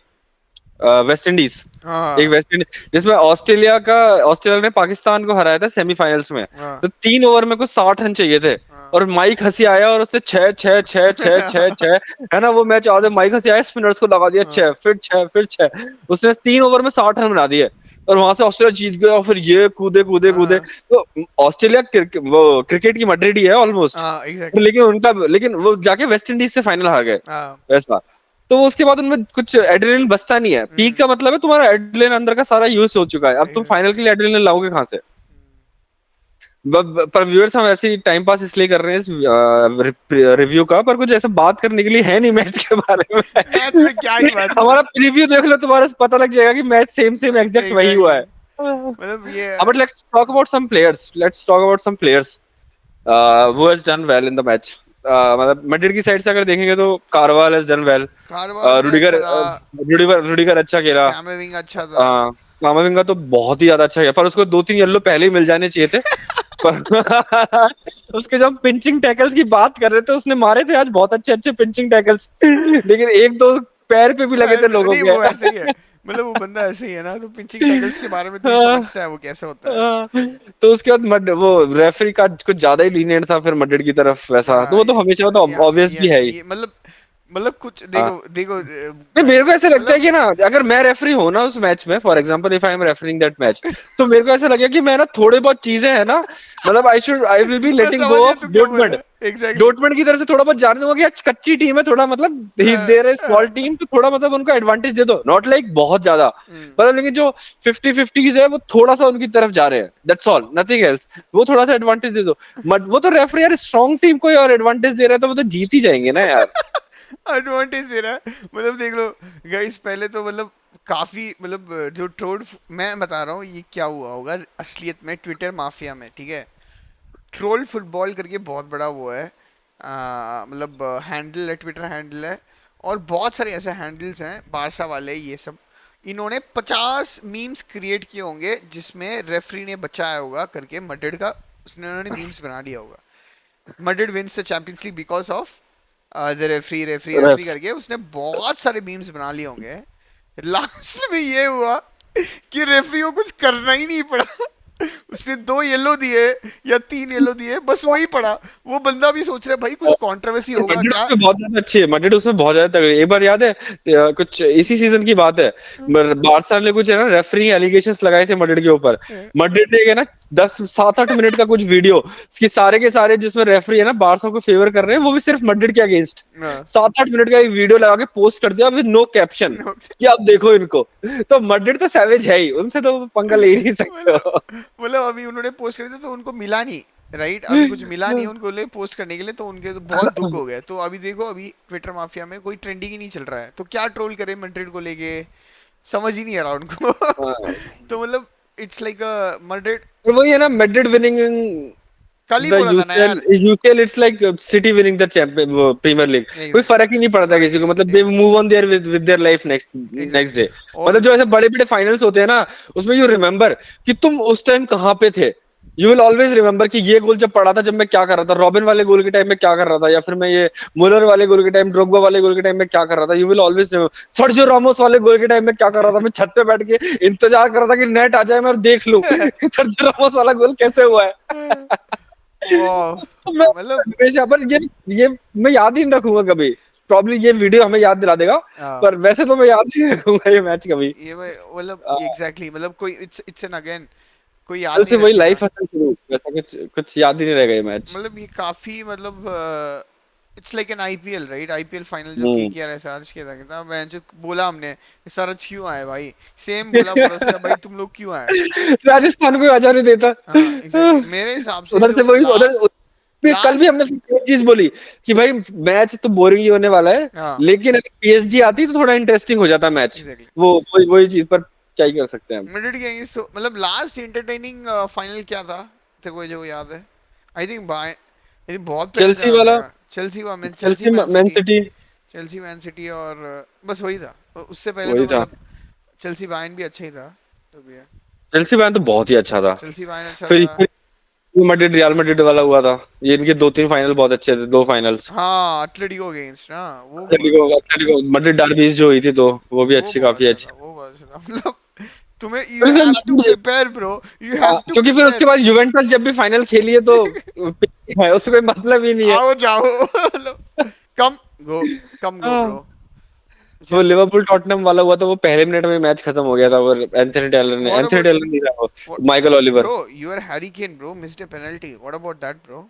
वेस्ट इंडीज? एक हाँ वेस्ट इंडीज जिसमें ऑस्ट्रेलिया ने पाकिस्तान को हराया था सेमीफाइनल्स में। हाँ तो 3 ओवर में कुछ 60 रन चाहिए थे, हाँ और माइक हंसी आया और उसने छह छह छह छह छह छह, है ना, वो मैच आधे माइक हंसी आया, स्पिनर्स को लगा दिया हाँ छह, फिर छह, फिर छह। उसने 3 ओवर में 60 रन बना दिए, और वहां से ऑस्ट्रेलिया जीत गया, और फिर ये कूदे कूदे कूदे। हाँ तो ऑस्ट्रेलिया वो क्रिकेट की मड्रिड ही है ऑलमोस्ट। हाँ एग्जैक्टली। लेकिन वो जाके वेस्ट इंडीज से फाइनल हार गए, हाँ वैसा। तो उसके बाद उनमें कुछ एड्रेनलिन बचता नहीं है। पीक हम्म का मतलब है तुम्हारा एड्रेनलिन अंदर का सारा यूज हो चुका है, अब तुम फाइनल के लिए एड्रेनलिन लाओगे कहाँ से? पर व्यूअर्स हम ऐसे ही टाइम पास इसलिए कर रहे हैं इस रिव्यू का, पर कुछ ऐसा बात करने के लिए है नहीं मैच के बारे में। मैच में क्या ही बात हमारा प्रीव्यू देख लो, तुम्हारा पता लग जाएगा कि मैच सेम सेम एग्जैक्ट वही हुआ एग्जैक्टली। है। मतलब ये but let's talk about some players who has done well in the match. मतलब मैड्रिड की साइड से अगर देखेंगे तो कार्वाल has done well. कारवाल भी रुडिगर अच्छा था, रुडिगर अच्छा खेला। कैमेविंग अच्छा था। कामाविंगा तो बहुत ही ज्यादा अच्छा खेला, पर उसको 2-3 येलो पहले ही मिल जाने चाहिए थे। पर उसके जब हम पिंचिंग टैकल्स की बात कर रहे थे, उसने मारे थे आज बहुत अच्छे अच्छे पिंचिंग टैकल्स, लेकिन एक दो पैर पे भी लगे पैर थे पे लोगों नहीं, के। वो ऐसे ही है, मतलब वो बंदा ऐसे ही है ना, तो पिंचिंग टैकल्स के बारे में तो ये समझता है वो कैसे होता है। हाँ, तो उसके बाद वो रेफरी का कुछ ज्यादा ही लीनियंट था फिर मड्रिड की तरफ, वैसा तो वो तो हमेशा, वो तो ऑब्वियस भी है ही। ये मतलब कुछ हाँ, देखो देखो नहीं, मेरे को गाइस, ऐसे लगता है मतलब कि ना, अगर मैं रेफरी हूं ना उस मैच में, for example if I am referring that match, तो मेरे को ऐसा लगे कि मैं ना थोड़े बहुत चीजें है ना, मतलब आई विल बी मैं लेटिंग गो समझ गया ऑफ तू क्या बोल रहा डोटमंड। है, एग्जैक्टली। डोटमंड की तरफ से थोड़ा बहुत जानने दूंगा कि आज कच्ची टीम है, थोड़ा मतलब देर है स्मॉल टीम, तो थोड़ा मतलब उनको एडवांटेज दे दो, नॉट लाइक बहुत ज्यादा, मतलब लेकिन जो 50-50 है वो थोड़ा सा उनकी तरफ जा रहे हैं, दैट्स ऑल, नथिंग एल्स। वो थोड़ा सा एडवांटेज दे दो। वो तो रेफरी यार स्ट्रॉन्ग टीम को और एडवांटेज दे रहा है, तो वो तो जीत ही जाएंगे ना यार। एडवांटेज दे रहा है, मतलब देख लो गाइस, पहले तो मतलब काफी मतलब जो ट्रोल, मैं बता रहा हूँ ये क्या हुआ होगा असलियत में ट्विटर माफिया में, ठीक है। ट्रोल फुटबॉल करके बहुत बड़ा वो है, मतलब हैंडल है, ट्विटर हैंडल है, और बहुत सारे ऐसे हैंडल्स हैं बारसा वाले ये सब। इन्होंने 50 मीम्स क्रिएट किए होंगे जिसमें रेफरी ने बचाया होगा करके मड्रिड का, उसने उन्होंने मीम्स बना दिया होगा, Madrid wins the Champions League because of the referee referee referee ref करके उसने बहुत सारे मीम्स बना लिए होंगे। लास्ट में ये हुआ कि रेफरी को कुछ करना ही नहीं पड़ा, उसने 2 येलो दिए या 3 येलो दिए, बस वही पड़ा। वो बंदा भी सोच रहा है भाई कुछ कंट्रोवर्सी होगा मड्रिड क्या। उसमें बहुत ज्यादा अच्छी है, मड्रिड उसमें बहुत ज्यादा तगड़ी है। एक बार याद है कुछ इसी सीजन की बात है, बारसा ने कुछ है ना रेफरी एलिगेशंस लगाए थे मड्रिड के ऊपर। मड्रिड ने है ना 10 7 8 मिनट का कुछ वीडियो, इसके सारे के सारे जिसमें रेफरी है ना बारसा को फेवर कर रहे हैं, वो भी सिर्फ मड्रिड के अगेंस्ट, हाँ। 7 8 मिनट का एक वीडियो लगा के पोस्ट कर दिया विद नो कैप्शन कि आप देखो इनको। तो मड्रिड तो सैवेज है ही, उनसे तो पंगा ले ही नहीं सकते मतलब हो। मतलब अभी उन्होंने पोस्ट कर दिया तो उनको मिला नहीं, राइट, अभी कुछ मिला नहीं है उनको लिए पोस्ट करने के लिए, तो उनके तो बहुत दुख हो गया। तो अभी देखो, अभी ट्विटर माफिया में कोई ट्रेंडिंग ही नहीं चल रहा है, तो क्या ट्रोल करे मैड्रिड को लेके, समझ ही नहीं आ रहा उनको। हाँ, तो मतलब इट्स लाइक अ मैड्रिड। और वही है ना, मैड्रिड विनिंग कल ही द बोला था ना यूसीएल, यार। UCL it's like city winning the champion, वो प्रीमियर लीग। कोई एग्जैक्ट, फर्क ही नहीं पड़ता फर्क किसी ही को, नहीं मतलब दे पड़ता। Move on their with their life next next exactly. Day. मतलब और जो ऐसे बड़े बड़े फाइनल्स होते हैं ना, उसमें यू रिमेम्बर कि तुम उस टाइम कहाँ पे थे। यू विल ऑलवेज रिमेम्बर कि ये गोल जब पड़ा था, जब मैं क्या कर रहा था, रॉबिन वाले गोल के टाइम में क्या कर रहा था, या फिर मैं ये मुलर वाले गोल के टाइम, ड्रोग्बा वाले गोल के टाइम में क्या कर रहा था। You will always remember Sergio Ramos वाले गोल के टाइम में क्या कर रहा था। मैं छत पे बैठ के इंतजार कर रहा था कि नेट आ जाए मैं और देख लूं सर्जियो रामोस वाला गोल कैसे हुआ है। वाह, मैं मतलब हमेशा पर ये मैं याद ही नहीं रखूंगा कभी। प्रॉब्ली ये वीडियो हमें याद दिला देगा, हाँ, पर वैसे तो मैं याद नहीं रखूंगा ये मैच कभी। ये मतलब आ, एग्जैक्टली, मतलब कोई इट्स एन अगेन, कोई कल याद से नहीं वही रखेगा। लाइफ हसल शुरू, वैसा कुछ कुछ याद ही नहीं रहेगा ये मैच। मतलब ये काफी मतलब it's like an IPL, right? IPL final जो हम्म। केकेआर एसआरएच किया था, मैं जो बोला हमने, सरज क्यों आए भाई, सेम बोला बोरसिया भाई, तुम लोग क्यों आए? राजस्थान को आजा नहीं देता। हाँ एग्जैक्टली, मेरे हिसाब से उधर से जो वही उधर लास्ट कल भी लास्ट हमने एक चीज बोली कि भाई मैच तो बोरिंग ही होने वाला है, हाँ लेकिन अगर पीएसजी आती तो थोड़ा इंटरेस्टिंग हो जाता मैच। एग्जैक्टली, वो वही वही चीज, पर क्या ही कर सकते हैं हम। मिडिल गेम मतलब लास्ट एंटरटेनिंग फाइनल क्या था तेरे को जो याद है? I think by, I think बहुत प्यारा चेल्सी चला वाला, था। चेल्सी वा man, Chelsea Chelsea man man city, city, Chelsea man city और बस वही था। उससे पहले वही तो था। मतलब चेल्सी बायर्न भी अच्छा ही था, तो भी है। चेल्सी मैन तो बहुत ही अच्छा था। चेल्सी बायर्न अच्छा फिर था। ये मैड्रिड रियल मैड्रिड वाला हुआ था, ये इनके दो तीन फाइनल बहुत अच्छे थे, दो फाइनल्स। हाँ, एटलेटिको अगेंस्ट ना, वो भी बहुत एटलेटिको अच्छा था। एटलेटिको मैड्रिड डर्बीज जो हुई थी, तो वो भी वो अच्छी, बहुत काफी अच्छा था, अच्छी। वो बहुत अच्छा था। मतलब तुम्हें, यू फिर हैव टू उसके prepare bro, you have to क्योंकि फिर उसके प्रिपेयर। बाद यूवेंटस जब भी फाइनल खेली है तो है, उससे कोई मतलब ही नहीं है। आओ जाओ। मतलब कम गो, कम गो हाँ। ब्रो, वो जस्ट गो। लिवरपूल टॉटनहम वाला हुआ था, वो पहले मिनट में मैच खत्म हो गया था, और व्हाट एंथनी अबाउट, टेलर नहीं था, वो what, Michael Oliver. bro, your Harry Kane bro missed a penalty. What about that bro?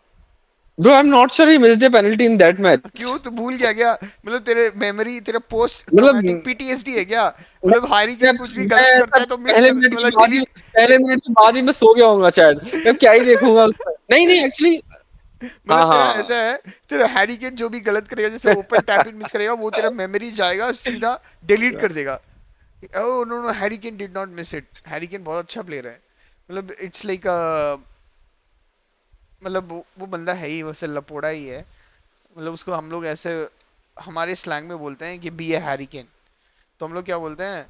Bro I am not sure he missed a penalty in that match. क्यों, तू भूल गया क्या? मतलब तेरे मेमोरी, तेरा पोस्ट मतलब ट्रॉमेटिक पीटीएसडी है क्या? मैं, मतलब हैरी मैं, केन कुछ भी मैं गलत ऐसा करता है तो मिस पहले कर, मिनट के मतलब बाद ही, डिलीट। पहले मिनट के बाद ही मैं सो गया हूँगा शायद। मैं क्या ही देखूंगा उसका, नहीं नहीं एक्चुअली। मतलब हाँ तेरा हाँ। ऐसा है, तेरा हैरी केन जो भी गलत करेगा, जैसे ओपन टैप इन मिस करेगा, वो तेरा मेमोरी जाएगा सीधा, डिलीट कर देगा। Oh no no, Harry Kane did not miss it, Harry Kane बहुत अच्छा प्लेयर है। मतलब इट्स लाइक मतलब वो बंदा है ही वैसे लपोड़ा ही है। मतलब उसको हम लोग ऐसे हमारे स्लैंग में बोलते हैं कि बी ए हैरी केन। तो हम लोग क्या बोलते हैं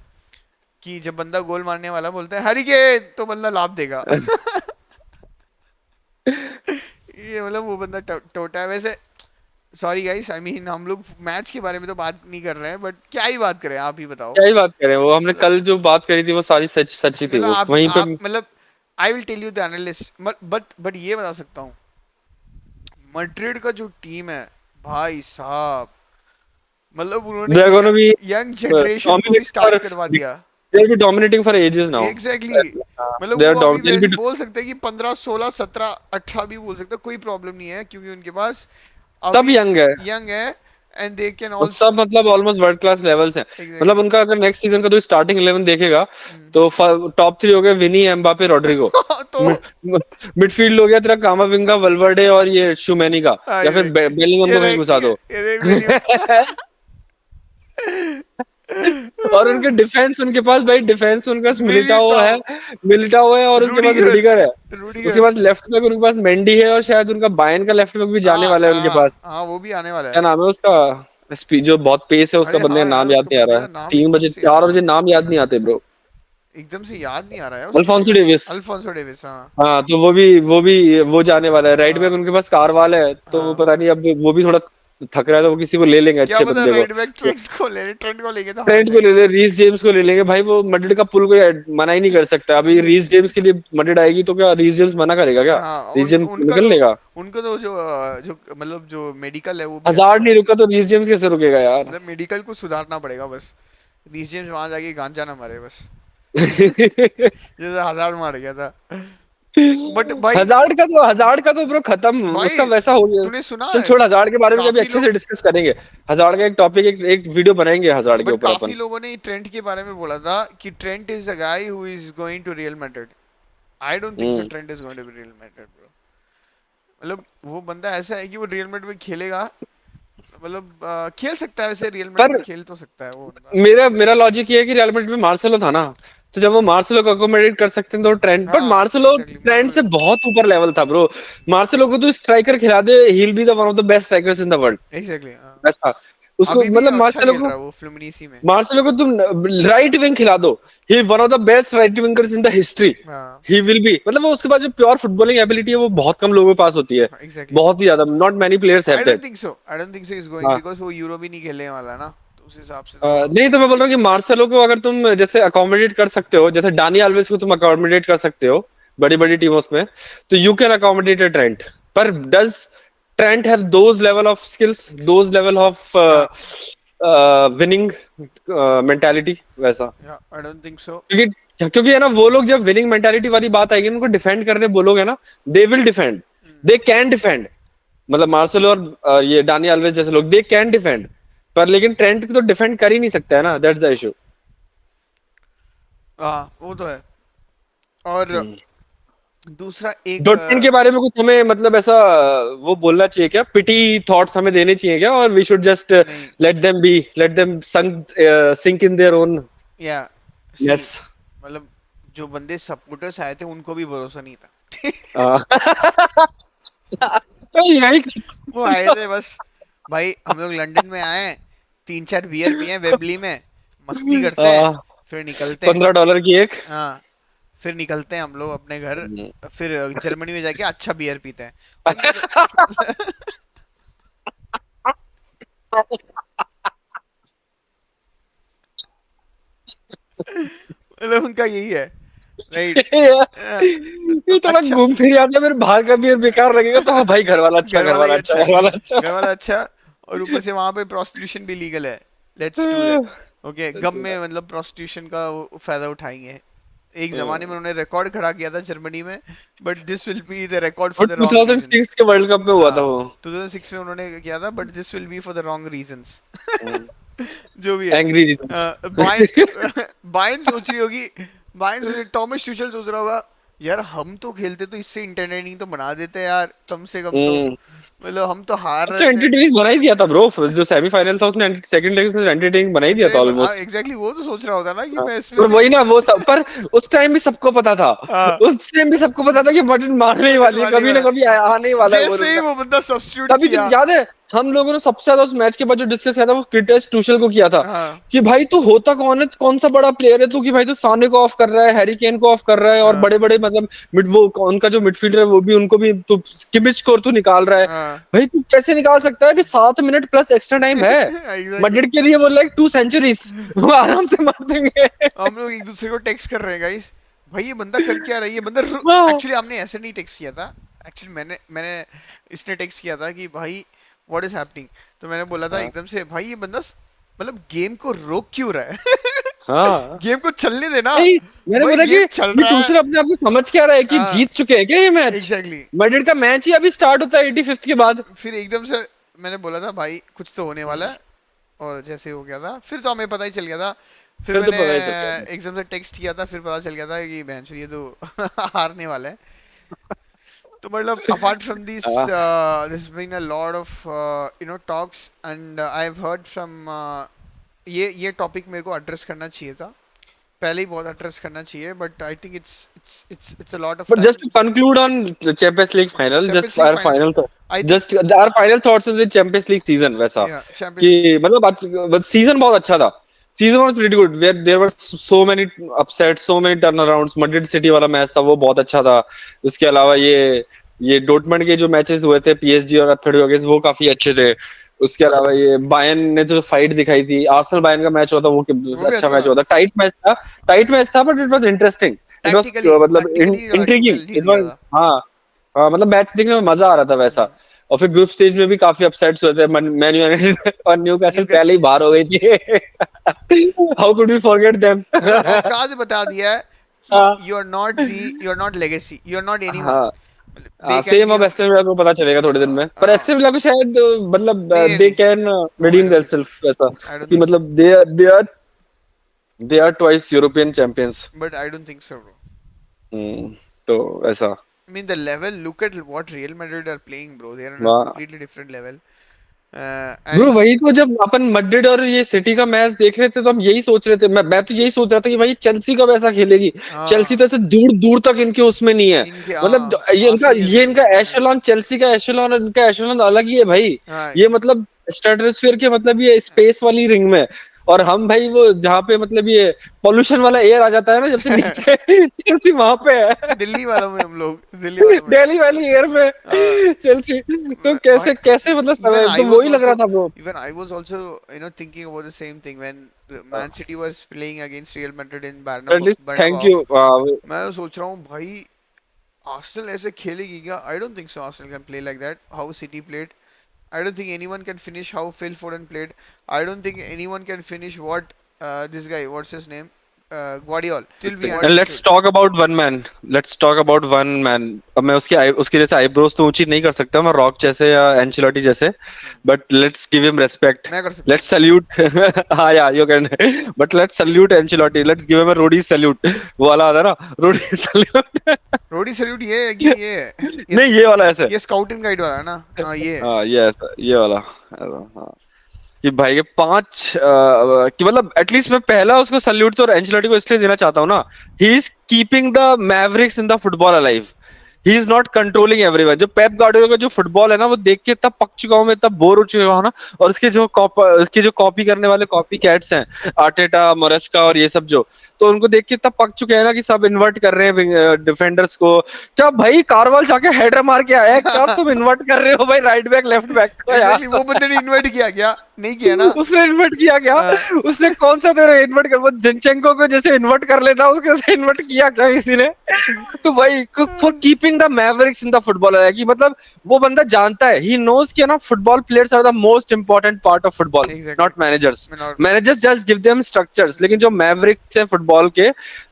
कि जब बंदा गोल मारने वाला बोलते हैं हैरी केन, तो बंदा लाभ देगा। ये मतलब वो बंदा टोटा है वैसे। सॉरी गाइस, आई मीन हम लोग मैच के बारे में तो बात नहीं कर रहे हैं, बट क्या ही बात करें, आप ही बताओ। क्या ही बात करें, वो हमने मतलब कल जो बात करी थी वो सारी सच सच्ची थी, मतलब वो वहीं पे। आप मतलब I will tell you the analyst, but ये बता सकता हूँ, मड्रिड का जो टीम है भाई साहब, मतलब उन्होंने They're gonna be young generation को भी dominating स्टार्ट for, करवा दिया। they'll be dominating for ages now. Exactly exactly. मतलब They are वो अभी they'll वैसे be बोल सकते हैं कि 15 16 17 18 भी बोल सकते हैं, कोई प्रॉब्लम नहीं है, क्योंकि उनके पास सब अभी यंग है। यंग है, एंड दे कैन वो ऑल्सो। सब मतलब ऑलमोस्ट वर्ल्ड क्लास लेवल्स हैं। मतलब एग्जैक्टली। उनका अगर नेक्स्ट सीजन का तो स्टार्टिंग 11 देखेगा, तो टॉप थ्री हो गए विनी, एम्बापे, रॉड्रिगो। तो मिडफील्ड हो गया तेरा कामाविंगा, वल्वर्डे और ये शुमेनी का, या फिर एग्जैक्टली, बेलिंगम को कहीं घुसा दो। ये देख बेलियो। और उनके डिफेंस, उनके पास भाई डिफेंस में उनके पास मिलिटाओ मिलिटाओ, है, मिलिटाओ है, और उसके पास रूडिगर, रुडिगर है। उसके रूडिगर। पास लेफ्ट बैक उनके पास मेंडी है, और शायद उनका बायन का लेफ्ट बैक भी जाने हाँ वाला है उनके पास। हाँ, वो भी आने वाला क्या है। नाम है उसका, जो बहुत पेस है उसका, अरे बंदे का हाँ यार, नाम याद उसका नहीं आ बंदे रहा का है। नाम तीन एकदम बजे से याद 4 बजे नहीं, नाम याद नहीं आते ब्रो। एकदम से याद नहीं आ रहा है उसका बंदे अल्फोंसो का। डेविस। अल्फोंसो डेविस, हाँ हाँ, तो वो जाने वाला है। राइट बैक हाँ उनके पास कारवाल है, तो हाँ। पता नहीं, अब वो भी थोड़ा थक रहा है, तो वो किसी को ले लेंगे क्या अच्छे पता बंदे को। राइट बैक ट्रेंड को लेके तो हार ट्रेंट को जाए। ले ले, रीस जेम्स को ले लेंगे भाई, वो मैड्रिड का पुल कोई मना ही नहीं कर सकता। अभी रीस जेम्स के लिए मैड्रिड आएगी तो क्या रीस जेम्स मना करेगा क्या? हाँ, रीस जेम्स उनका निकल तो, लेगा। उनका तो जो जो मतलब जो मेडिकल है वो भी हजार अच्छा है। नहीं रुका तो रीस जेम्स कैसे रुकेगा यार? मतलब मेडिकल को सुधारना पड़ेगा बस, रीजेम्स वहां जाके गांजा ना मारे बस। जैसे हजार मार गया था। बट भाई, हजार का तो ब्रो खत्म, भाई उसका वैसा हो गया। तूने सुना चल है, छोड़, हजार के बारे में कभी काफी अच्छे से लोग, डिस्कस करेंगे। हजार का एक टॉपिक, एक वीडियो बनाएंगे हजार के बट ऊपर काफी अपन। लोगों ने ट्रेंट के बारे में बोला था कि Trent is a guy who is going to Real Madrid. I don't think so hmm. Trent is going to be Real Madrid bro. मतलब वो बंदा ऐसा है कि वो रियल मैड्रिड में खेलेगा, मतलब खेल सकता है वैसे, रियल मैड्रिड पर में खेल तो सकता है वो बंदा। मेरा मेरा लॉजिक ये है कि रियल मैड्रिड में मार्सेलो था ना, तो जब वो मार्सेलो को अकोमोडेट कर सकते हैं तो ट्रेंट, बट हाँ मार्सेलो एग्जैक्टली, मैं भी ट्रेंट वही से बोल रहा हूँ। बहुत ऊपर लेवल था ब्रो। मार्सेलो को तो स्ट्राइकर खिला दे, he will be the one of the best strikers in the world. Exactly हाँ। ऐसा उसको, अभी भी मतलब अच्छा खेल रहा है वो फ्लुमिनीसी में। मार्सेलो को तुम राइट विंग खिला दो, he one of the best right wingers in the history. हाँ ही विल बी, मतलब वो उसके पास जो प्योर फुटबॉलिंग एबिलिटी है वो बहुत कम लोगों के पास होती है, एग्जैक्टली। बहुत ही ज्यादा, not many players have I that. Don't think so, I don't think so is going, because वो यूरो भी नहीं खेलने वाला ना, तो उस हिसाब से तो। नहीं तो मैं बोल रहा हूँ कि मार्सेलो को अगर तुम जैसे अकोमोडेट कर सकते हो, जैसे डानी अल्वेस को तुम अकोमोडेट कर सकते हो बड़ी बड़ी टीमों में, तो you can accommodate a Trent. पर does Trent have those level of skills, those level of या विनिंग मेंटालिटी वैसा? या आई डोंट थिंक सो। क्योंकि क्योंकि है ना, वो लोग जब विनिंग मेंटालिटी वाली बात आएगी, उनको डिफेंड करने बोलोगे ना, they will defend, they can defend. मतलब मार्सेलो और ये डानी अल्वेस जैसे लोग, दे कैन डिफेंड, पर लेकिन ट्रेंट तो डिफेंड कर ही नहीं सकता है ना, दैट्स द इशू। हाँ वो तो है। और दूसरा एक डॉटमेंट के बारे में कुछ हमें मतलब ऐसा वो बोलना चाहिए क्या, पिटी थॉट्स हमें देने चाहिए क्या, और वी शुड जस्ट नहीं, let them be, let them sink in their own? या सी, यस। मतलब जो बंदे सपोर्टर्स आए थे उनको भी भरोसा नहीं था। तो यही वो आए थे बस, भाई हम लोग लंदन में आए हैं, 3 4 बियर पिए हैं वेबली में, मस्ती करते हैं, फिर निकलते हैं। $15 की एक। हाँ, फिर निकलते हैं हम लोग अपने घर, फिर जर्मनी में जाके अच्छा बियर पीते हैं। तो मतलब मतलब उनका यही है, राइट। ये थोड़ा अच्छा, घूम फिर आता है, फिर बाहर का भी बेकार लगेगा तो हाँ भाई, घर वाला अच्छा, घर घर वाला ही वाला अच्छा अच्छा, है, घर वाला अच्छा। घर वाला अच्छा। और ऊपर से वहां पे प्रोस्टिट्यूशन भी लीगल है, लेट्स डू दैट। ओके, गम में मतलब प्रोस्टिट्यूशन का वो फायदा उठाएंगे। एक जमाने में उन्होंने रिकॉर्ड खड़ा किया था जर्मनी में, but this will be the record वो फॉर द रॉन्ग रीजंस। 2006 के वर्ल्ड कप में हुआ था हाँ, वो। 2006 में उन्होंने किया था, but this will be for the wrong reasons. जो भी है। Angry reasons. बायन बायन सोच रही होगी, बायन सोच रही, टॉमस ट्यूचल सोच रहा होगा, यार हम तो खेलते तो इससे इंटरटेनिंग तो बना देते यार, कम से कम तो, मतलब हम तो हार अब तो रहे थे। एंटरटेनिंग बना ही दिया था ब्रो, जो सेमीफाइनल था उसने सेकंड लेग से एंटरटेनिंग बना ही दिया था ऑलमोस्ट। एग्जैक्टली, वो तो सोच रहा होता ना कि मैं इसमें पर भी। वही ना, वो सब पर उस टाइम भी सबको पता था, हाँ, उस टाइम भी सबको पता था कि बटन मारने ही बटन वाली है, वाली कभी ना वाला, कभी आने ही वाला है वो जैसे ही रुका। वो बंदा सब्स्टिट्यूट तभी तो किया। याद है, हम लोगों ने सबसे ज्यादा उस मैच के बाद जो डिस्कस किया था वो क्रिटेश टूशल को किया था, हाँ कि भाई तू होता कौन है, कौन सा बड़ा प्लेयर है तू, कि भाई तू साने को ऑफ कर रहा है, हैरी केन को ऑफ कर रहा है, और हाँ बड़े बड़े मतलब मिड वो उनका जो मिडफील्डर है वो भी, उनको भी तू किमिच को तू निकाल रहा है। हाँ। भाई तू कैसे निकाल सकता है, अभी 7 मिनट प्लस एक्स्ट्रा टाइम है, एग्जैक्टली। मड्रिड के लिए बोल रहा है 2 सेंचुरीज, वो आराम से मार देंगे। हम लोग एक दूसरे को टेक्स्ट कर रहे हैं गाइस, भाई ये बंदा कर क्या रहा है, ये बंदा। हाँ एक्चुअली हमने ऐसे नहीं टेक्स्ट किया था, एक्चुअली मैंने मैंने इसने टेक्स्ट किया था कि भाई व्हाट इज हैपनिंग। तो मैंने बोला था हाँ एकदम से, भाई ये बंदा मतलब गेम को रोक क्यों रहा है। हाँ। गेम को चलने देना, नहीं, मैंने भाई बोला कि गेम चल ये रहा है। टूसर अपने आप को समझ क्या रहा है कि हाँ जीत चुके हैं क्या ये मैच, एग्जैक्टली। मैड्रिड का मैच ही अभी स्टार्ट होता है 85th के बाद। फिर एकदम से मैंने बोला था भाई कुछ तो होने वाला है, और जैसे हो गया था फिर तो हमें पता ही चल गया था। फिर फिर तो मैंने पता ही चल गया था। एकदम से टेक्स्ट किया था, फिर पता चल गया था कि बहन ये तो हारने वाला है। तो मतलब अपार्ट फ्रॉम दिस, हाँ this been a lot of talks, and I have heard from, ये टॉपिक मेरे को एड्रेस करना चाहिए था, पहले ही बहुत एड्रेस करना चाहिए, but I think it's a lot of but just time. to conclude on the Champions League final, champions just league our final, final I think, just our final thoughts on the Champions League season वैसा, या कि champions league. मतलब season बहुत अच्छा था, season was pretty good, where there were so many upsets, so many turnarounds, Madrid City वाला match था वो बहुत अच्छा था। उसके अलावा ये डॉर्टमंड के जो मैचेस हुए थे पीएसजी और एथलेटिको अगेंस्ट, वो काफी अच्छे थे। उसके अलावा ये बायर्न ने जो फाइट दिखाई थी, आर्सेनल बायर्न का मैच हुआ था वो वो भी अच्छा अच्छा मैच था, हुआ था, टाइट मैच था, but it was interesting, it was tactically मतलब टैक्टिकली इंट्रिगिंग, चल इट दिया वाज। था। हाँ हाँ, मतलब मैच देखने में मजा आ रहा था वैसा। और फिर ग्रुप स्टेज में भी काफी अपसेट्स हुए थे, मैन यूनाइटेड और न्यूकासल पहले ही न्यूकासल, बाहर हो गई थी। How could we forget them? मतलब औकात बता दिया है कि हाँ you are not legacy, you are not anyone, हाँ दे हाँ, कैन सेम बी अब ऑन। एस्टन विला को पता चलेगा थोड़े दिन में, पर एस्टन विला को शायद मतलब नहीं नहीं दे नहीं, can no I redeem don't think so, theirself ऐसा, आई डोंट कि थिंक सो, मतलब they are twice European champions. But I don't think so bro. तो ऐसा I mean, the level. Look at what Real Madrid are playing, bro. They are on a वाह completely different level. Bro And वही तो जब अपन Madrid और ये city का match देख रहे थे तो हम यही सोच रहे थे मैं तो यही सोच रहा था कि भाई चेल्सी कब ऐसा खेलेगी चेल्सी तो ऐसे दूर दूर तक इनके उसमें नहीं है इनके मतलब आसिम के ये साथ इनका नहीं है। एशेलॉन चेल्सी का एशेलॉन और इनका एशेलॉन अलग ही है भाई हाँ, ये मतलब स्ट्रेटोस्फीयर के मतलब ये स्पेस वाली रिंग में और हम भाई वो जहाँ पे मतलब ये पॉल्यूशन वाला एयर आ जाता है ना जब से नीचे चेल्सी वहां पे है दिल्ली वालों में हम लोग, दिल्ली वालों में। दिल्ली वाली एयर में हाँ, चेल्सी तो भाई, कैसे कैसे मतलब even I तो was वही लग रहा also था bro even I was also thinking about the same thing when Man City was playing against Real Madrid in at least thank Bernabeu। You मैं तो सोच रहा हूँ भाई आर्सेनल ऐसे खेलेगी क्या? I don't think so Arsenal can play like that how City played। I don't think anyone can finish how Phil Foden played। I don't think anyone can finish what this guy, what's his name, Guardiola still be And let's understood। talk about one man. Let's talk about one man. अब मैं उसके जैसे eyebrows तो ऊंची नहीं कर सकता मैं रॉक जैसे या एंचेलोटी जैसे but let's give him respect मैं कर सकता लेट्स हूँ। सल्यूट हाँ यार you can but let's salute Ancelotti let's give him a rowdy salute वो वाला आता है ना रोडी सल्यूट रोडी सल्यूट ये है कि ये नहीं ये वाला ऐसे ये स्काउटिंग गाइड वाला है ना? हाँ, ये है। हाँ ये ऐसा ये वाला हाँ कि भाई के पांच कि मतलब एटलीस्ट मैं पहला उसको सल्यूट तो एंचेलोटी को इसलिए देना चाहता हूँ ना he is keeping the Mavericks in the football alive he is not controlling everyone जो पेप गार्डियोला का जो फुटबॉल है ना वो देख के इतना पक चुका हूं मैं इतना बोर हो चुका हूं ना और उसके जो कॉपी करने वाले कॉपी कैट्स हैं आर्टेटा मोरेस्का और ये सब जो तो उनको देख के इतना पक चुके हैं ना कि सब इन्वर्ट कर रहे हैं डिफेंडर्स को क्या भाई कारवाल जाके हेडर मार के आया है कब तुम इन्वर्ट कर रहे हो भाई राइट बैक लेफ्ट बैक को एग्जैक्टली, यार वो बंदे ने इन्वाइट किया क्या? नहीं किया ना। उसने इन्वर्ट किया क्या उसने कौन सा तेरे इन्वर्ट कर वो जिनचेंको को जैसे इन्वर्ट कर लेता उसके जैसे इन्वर्ट किया क्या किसी ने तो भाई for keeping the Mavericks in the football है कि मतलब वो बंदा जानता है ही नोज कि ना football players are the most important part of football exactly. Not managers मैं और managers just give them structures लेकिन जो मैवरिक्स है फुटबॉल के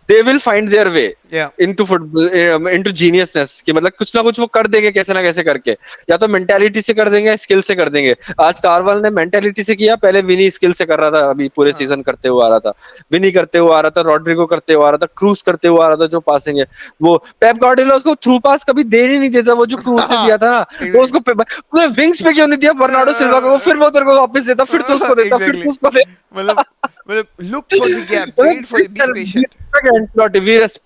they will find their way या इनटू फुटबॉल इनटू जीनियसनेस कि मतलब कुछ ना कुछ वो कर देंगे कैसे ना कैसे करके या तो मेंटालिटी से कर देंगे स्किल से कर देंगे आज कारवाल ने मेंटालिटी से किया पहले विनी स्किल से कर रहा था अभी पूरे हाँ, सीजन करते हुए आ रहा था विनी करते हुए आ रहा था रॉड्रिगो करते हुए आ रहा था क्रूज करते हुए आ रहा था जो पासिंग है वो पेप गार्डियोला उसको थ्रू पास कभी दे ही नहीं देता वो जो क्रूज ने दिया था ना वो उसको पूरे विंग्स पे क्यों नहीं दिया बर्नार्डो सिल्वा को फिर वो तेरे को वापस देता फिर तो उसको देता फिर एग्जैक्टली। तो उसको देता मतलब look for the gap, wait for, be patient.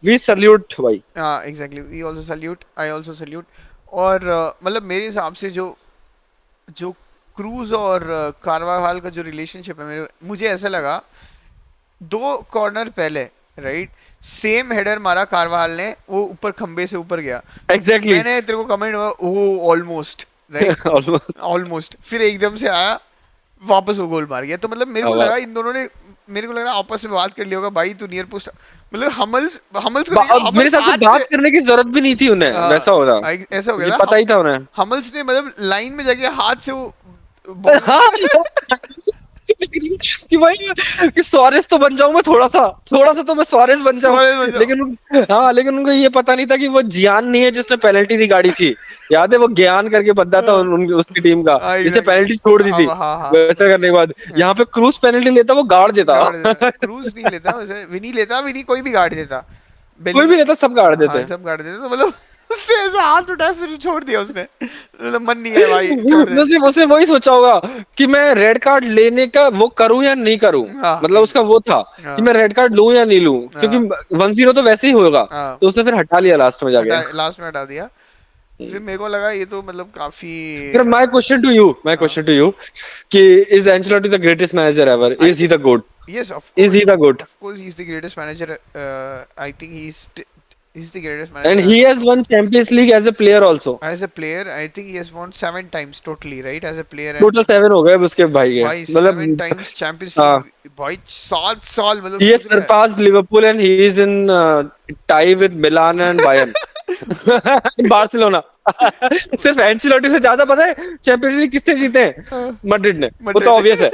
We salute भाई हाँ, exactly, we also salute, I also salute. और मतलब मेरे हिसाब से जो जो क्रूज और कार्वाहाल का जो रिलेशनशिप है, मुझे ऐसा लगा दो कॉर्नर पहले, राइट, सेम हेडर मारा कार्वाहाल ने, वो ऊपर खंबे से ऊपर गया। एग्जैक्टली मैंने तेरे को कमेंट हुआ ओ ऑलमोस्ट, राइट, ऑलमोस्ट, फिर एकदम से आया वापस वो गोल मार गया। तो मतलब मेरे को लगा इन दोनों ने, मेरे को लग रहा आपस में बात कर लिया होगा भाई तू नियर पोस्ट, मतलब हमल्स हमल्स को देखा, मेरे हमल्स हिसाब से हाथ बात से करने की जरूरत भी नहीं थी उन्हें वैसा होता ऐसा हो गया ये था। पता ही था उन्हें हमल्स ने मतलब लाइन में जाके हाथ से वो हाँ कि भाई कि सुआरेस तो बन जाऊं मैं थोड़ा सा तो मैं सुआरेस बन जाऊं सुआरेज बन जाओ। हाँ लेकिन उनको ये पता नहीं था कि वो जियान नहीं है जिसने पेनल्टी नहीं गाड़ी थी याद है वो ज्ञान करके बंदा था उसकी टीम का हाँ, जिसने एग्जैक्टली। पेनल्टी छोड़ दी हाँ थी हाँ हाँ। वैसा करने के बाद यहाँ पे क्रूज पेनल्टी लेता वो गाड़ देता गाड़ देता, क्रूज नहीं लेता वैसे, विनी लेता, विनी कोई भी गाड़ देता, कोई भी लेता सब गाड़ हाँ देते सब गाड़ देते। तो मतलब उसने ऐसा हाथ उठाया फिर छोड़ दिया उसने, मतलब मन नहीं है भाई छोड़ दे। उसने वही सोचा होगा कि मैं रेड कार्ड लेने का वो करूं या नहीं करूं हाँ मतलब उसका वो था कि हाँ मैं रेड कार्ड लूं या नहीं लूं क्योंकि हाँ 1-0 तो वैसे ही होगा हाँ, तो उसने फिर हटा लिया लास्ट में जाके हटा, लास्ट में हटा दिया। फिर मेरे को लगा ये तो मतलब काफी फिर माय हाँ, क्वेश्चन टू यू कि is Ancelotti the greatest manager ever I is he think, the GOAT yes, is he the GOAT of course he's the greatest manager, I think he's the greatest and manager he has won Champions League as a player also as a player। I think he has won 7 times totally, right, as a player। And total 7 हो गए अब उसके भाई के भाई seven मतलब times champions हाँ league, भाई 7 साल, मतलब he has सोच रहे surpassed Liverpool and he is in tie with Milan and Bayern Barcelona सिर्फ एंcelotti से ज्यादा पता है चैंपियंस लीग किससे जीते हैं हैं। मैड्रिड ने वो तो मैड्रिड। ऑब्वियस है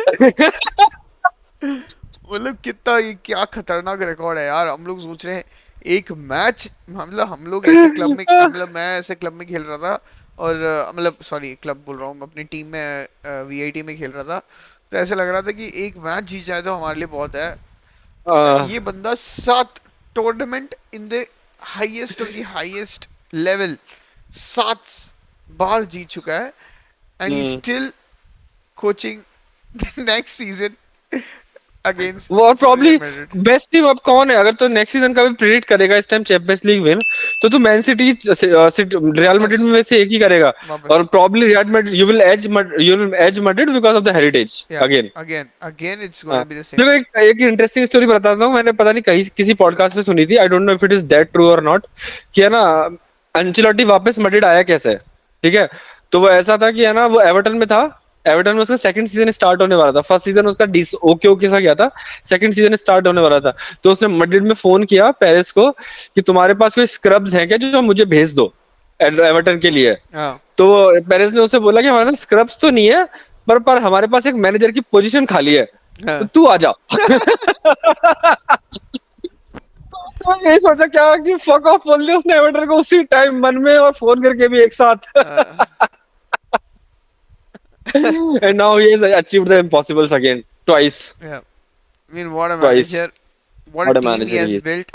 मतलब कितना ये क्या खतरनाक रिकॉर्ड है यार। हम लोग सोच रहे हैं एक मैच, मतलब हम लोग ऐसे क्लब में, मतलब मैं ऐसे क्लब में खेल रहा था और मतलब सॉरी क्लब बोल रहा हूँ, अपनी टीम में वीआईटी में खेल रहा था। तो ऐसे लग रहा था कि एक मैच जीत जाए तो हमारे लिए बहुत है। अह, ये बंदा 7 tournament in the highest of the highest level 7 बार जीत चुका है and he hmm. Still coaching next season against वो और for real probably Madrid. Best team अब कौन है? अगर तो नेक्स्ट सीजन का भी प्रेडिक्ट करेगा इस टाइम चैंपियंस लीग विन, तो मैन सिटी, रियल मैड्रिड वापस में से एक ही करेगा। और वापस probably Real Madrid, you will edge Madrid because of the heritage या अगेन। अगेन इट्स हाँ, गोना बी द सेम. देखो एक इंटरेस्टिंग स्टोरी बताता हूँ, मैंने पता नहीं कहीं किसी पॉडकास्ट में सुनी थी, आई don't know if it is that true और नॉट, कि है ना, अंचेलोटी वापस मैड्रिड आया कैसे, ठीक है? तो वो ऐसा था कि है ना, वो एवर्टन में था, एवर्टन में उसका सेकंड सीजन स्टार्ट होने वाला था, फर्स्ट सीजन उसका डिस ओके ओके सा गया था, सेकंड सीजन स्टार्ट होने वाला था, तो उसने मैड्रिड में फोन किया पेरिस को कि तुम्हारे पास कोई स्क्रब्स हैं क्या जो मुझे भेज दो एवर्टन के लिए। हाँ तो पेरेस ने उससे बोला कि हमारे पास स्क्रब्स तो नहीं है, पर हमारे पास एक मैनेजर की पोजीशन खाली है, तो हाँ तू आ जा। तो यही सोचा क्या कि फक ऑफ बोल दिया उसने एवर्टर को उसी टाइम, मन में और फोन करके भी एक साथ। uh, and now he has achieved the impossibles again, twice. yeah. I mean, what a twice. manager, what a what a team he manager he has is. built,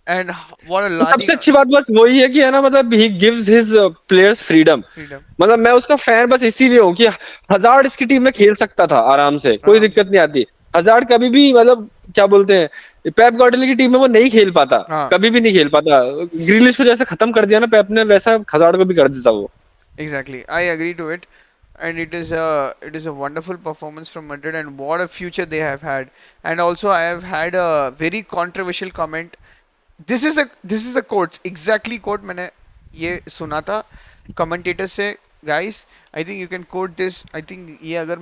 and what a तो सबसे learning अच्छी बात बस वही है कि है ना, मतलब he gives his players freedom. freedom. मतलब मैं उसका फैन बस इसीलिए हूँ कि हजार्ड इसकी टीम में खेल सकता था आराम से, कोई आराम से. दिक्कत नहीं आती। हजार्ड कभी भी, मतलब क्या बोलते हैं, पेप गार्डियोला की टीम में वो नहीं खेल पाता, हाँ कभी भी नहीं खेल पाता। ग्रिलिश को जैसे खत्म कर दिया ना पेप ने, वैसा हजार्ड को भी कर देता वो। exactly, I agree to it. And it is a wonderful performance from Madrid, and what a future they have had. And also, I have had a very controversial comment. This is a quote, exactly quote मैंने ये सुना था commentator से. Guys, I think you can quote this. I think ये अगर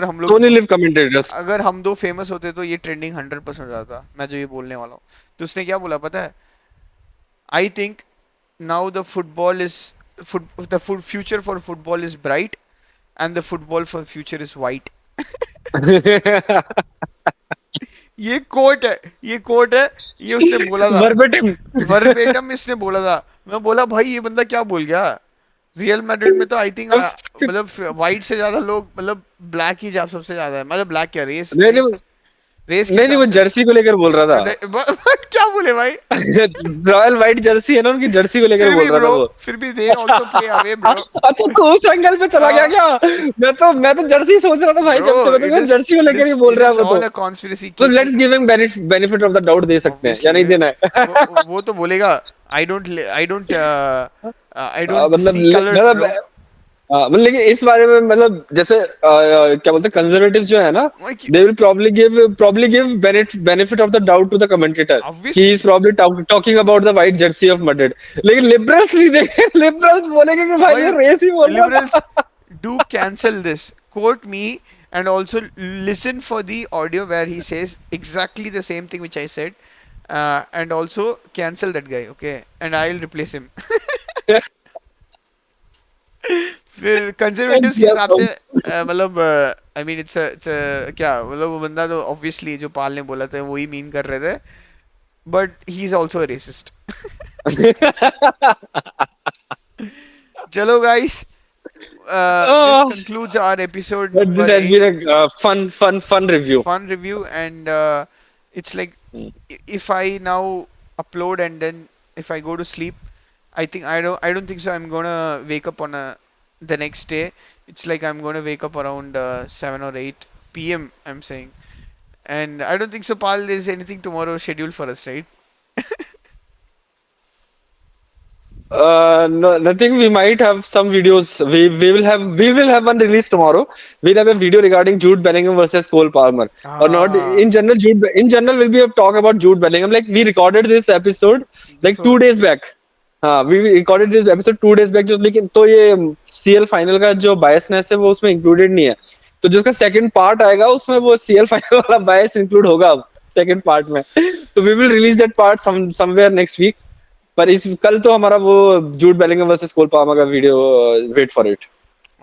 हम लोग only live commentators. अगर हम दो फेमस होते तो ये ट्रेंडिंग 100% हो जाता, मैं जो ये बोलने वाला हूँ. तो उसने क्या बोला पता है? I think now the football is future for football is bright, and the football for future is white. ये कोट है ये उसने बोला था वर्बेटिम। वर्बेटम, इसने बोला था. मैं बोला भाई ये बंदा क्या बोल गया. रियल मैड्रिड में तो आई थिंक मतलब वाइट से ज्यादा लोग, मतलब ब्लैक ही सबसे ज्यादा है, मतलब ब्लैक क्या, रेस नहीं रेस नहीं रेस के नहीं नहीं, हिसाब वो से. जर्सी को लेकर बोल रहा था। बट क्या बोले भाई. रॉयल व्हाइट जर्सी है ना उनकी, जर्सी को लेकर फिर बोल भी रहा था ब्रो, वो। फिर भी they also play away bro. अच्छा तो उस एंगल पे चला गया क्या? मैं तो जर्सी सोच रहा था भाई, जब से Bro, मैं तो जर्सी को it लेकर ही is बोल it रहा है is वो all तो। a conspiracy तो कि let's give him benefit of the doubt, दे सकते हैं या obviously नहीं देना है? वो तो बोलेगा. I don't मतलब see colors मतलब bro. मतलब लेकिन इस बारे में, मतलब जैसे क्या बोलते हैं, कंजर्वेटिव्स जो है ना, Like they will probably give benefit of the doubt to the commentator, he obviously is probably talking about the white jersey of Madrid. लेकिन लिबरल्स नहीं देंगे, लिबरल्स बोलेंगे कि भाई ये भाई रेस ही बोल रहा liberals था। do cancel this, quote me, and also listen for the audio where he says exactly the same thing which I said, and also cancel that guy, okay, and I'll replace him. फिर conservatives के हिसाब से मतलब I mean it's क्या मतलब, वो बंदा तो ऑब्वियसली जो पाल ने बोला था वही मीन कर रहे थे, but he is also racist. चलो guys, this Oh, concludes our episode but number this has 8 been a fun review. fun review. And it's like, if I now upload and then if I go to sleep, I don't think so I'm gonna wake up on the next day. It's like I'm gonna wake up around 7 or 8 p.m. I'm saying. And I don't think so, Pal, there's anything tomorrow scheduled for us, right? No, nothing. We might have some videos. We will have one release tomorrow. We'll have a video regarding Jude Bellingham versus Cole Palmer, or not. Ah, In general, we'll be a talk about Jude Bellingham. Like we recorded this episode like before. 2 days back. हाँ, we recorded this episode 2 days back. जो लेकिन तो ये CL final का जो biasness है वो उसमें इंक्लूडेड नहीं है। तो जो उसका सेकंड पार्ट आएगा उसमें वो CL फाइनल वाला बायस इंक्लूड होगा अब सेकंड पार्ट में। तो we will release that part somewhere next week. पर इस कल तो हमारा वो Jude Bellingham versus Cole Palmer का video, wait for it.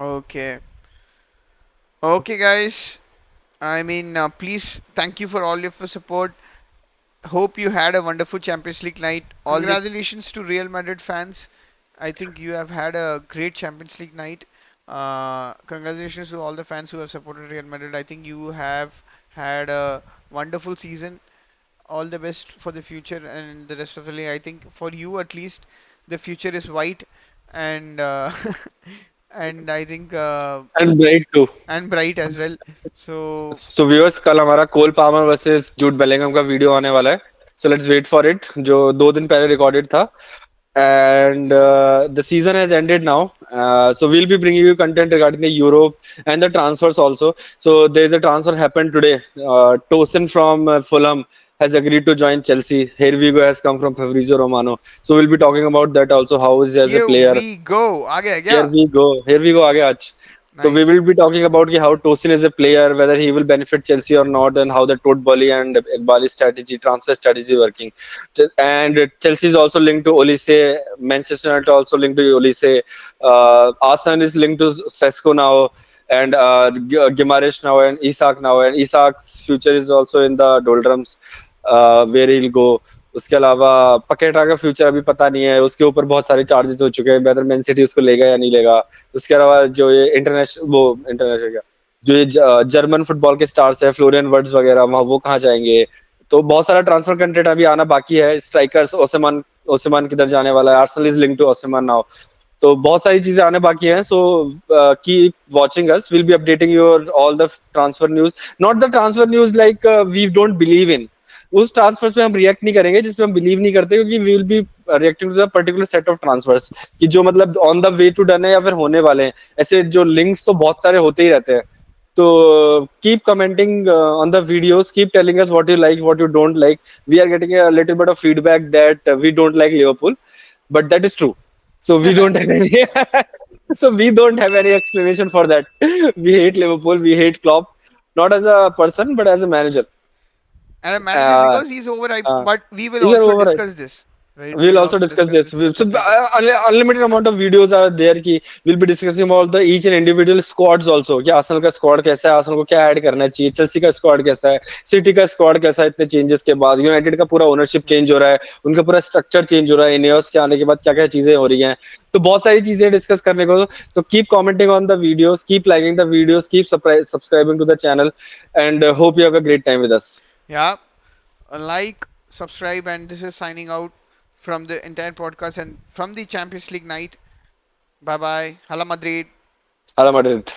Okay. Okay, guys. I mean, please, thank you for all your support. Hope you had a wonderful Champions League night. All congratulations to Real Madrid fans. I think you have had a great Champions League night. Congratulations to all the fans who have supported Real Madrid. I think you have had a wonderful season. All the best for the future and the rest of the league. I think for you at least, the future is white, and and I think And bright too. and bright as well. So So viewers, कल हमारा Cole Palmer versus Jude Bellingham का video आने वाला है. So let's wait for it. जो 2 दिन पहले recorded था. And the season has ended now. So we'll be bringing you content regarding the Europe and the transfers also. So there is a transfer happened today. Tosin from Fulham has agreed to join Chelsea. Here we go has come from Fabrizio Romano. So we'll be talking about that also. How is he as a here player? we go. आ गया Here क्या? we go. Here we go. आगे आज. So we Nice. will be talking about how Tosin is a player, whether he will benefit Chelsea or not, and how the Todd Bali and Bali strategy, transfer strategy working. And Chelsea is also linked to Olise. Manchester United also linked to Olise. Arsenal is linked to Sesko now, and Gimaresh now, and Isak now. And Isak's future is also in the doldrums, where he'll go. उसके अलावा Paqueta का future अभी पता नहीं है. उसके ऊपर बहुत सारे चार्जेस हो चुके हैं, वेदर मैन सिटी उसको लेगा या नहीं लेगा. उसके अलावा जो ये इंटरनेशनल क्या जो ये जर्मन फुटबॉल के स्टार्स है, फ्लोरियन वर्ड्स वगैरह, वहाँ वो कहाँ जाएंगे. तो बहुत सारा ट्रांसफर कंटेंट अभी आना बाकी है. स्ट्राइकर्स ओसेमान ओसेमान किधर जाने वाला है. Arsenal is linked to Osimhen now. तो बहुत सारी चीजें आने बाकी हैं. So keep watching us. Will be updating your all the transfer news. Not the transfer news like we don't believe in. उस ट्रांसफर्स पे हम रिएक्ट नहीं करेंगे जिसपे हम बिलीव नहीं करते, क्योंकि we will be reacting to the particular set of transfers कि जो मतलब on the way to done है या फिर होने वाले हैं. ऐसे जो लिंक्स तो बहुत सारे होते ही रहते हैं. तो keep commenting on the videos, keep telling us what you like, what you don't like. We are getting a little bit of feedback that we don't like Liverpool, but that is true. So we don't have any so we don't have any explanation for that. We hate Liverpool, we hate Klopp, not as a person but as a manager. And a manager uh, because he's overhyped. uh, But we will these are also over. discuss this, right? We We'll will also also discuss discuss this. this So separately. unlimited amount of videos are there कि we'll be discussing about the each and individual squads also कि Arsenal का squad कैसा है, Arsenal को क्या add करना चाहिए, Chelsea का स्क्वाड कैसा है, सिटी का स्क्वाड कैसा है इतने चेंजेस के बाद, यूनाइटेड का पूरा ओनरशिप चेंज हो रहा है, उनका पूरा स्ट्रक्चर चेंज हो रहा है, इनेओस के आने के बाद क्या क्या चीजें हो रही हैं. तो बहुत सारी चीजें डिस्कस करने को. So keep commenting on the videos, keep liking the videos, keep subscribing to the channel, and hope you have a great time with us. Yeah. Like, subscribe, and this is signing out from the entire podcast and from the Champions League night. Bye bye. Hala Madrid. Hala Madrid.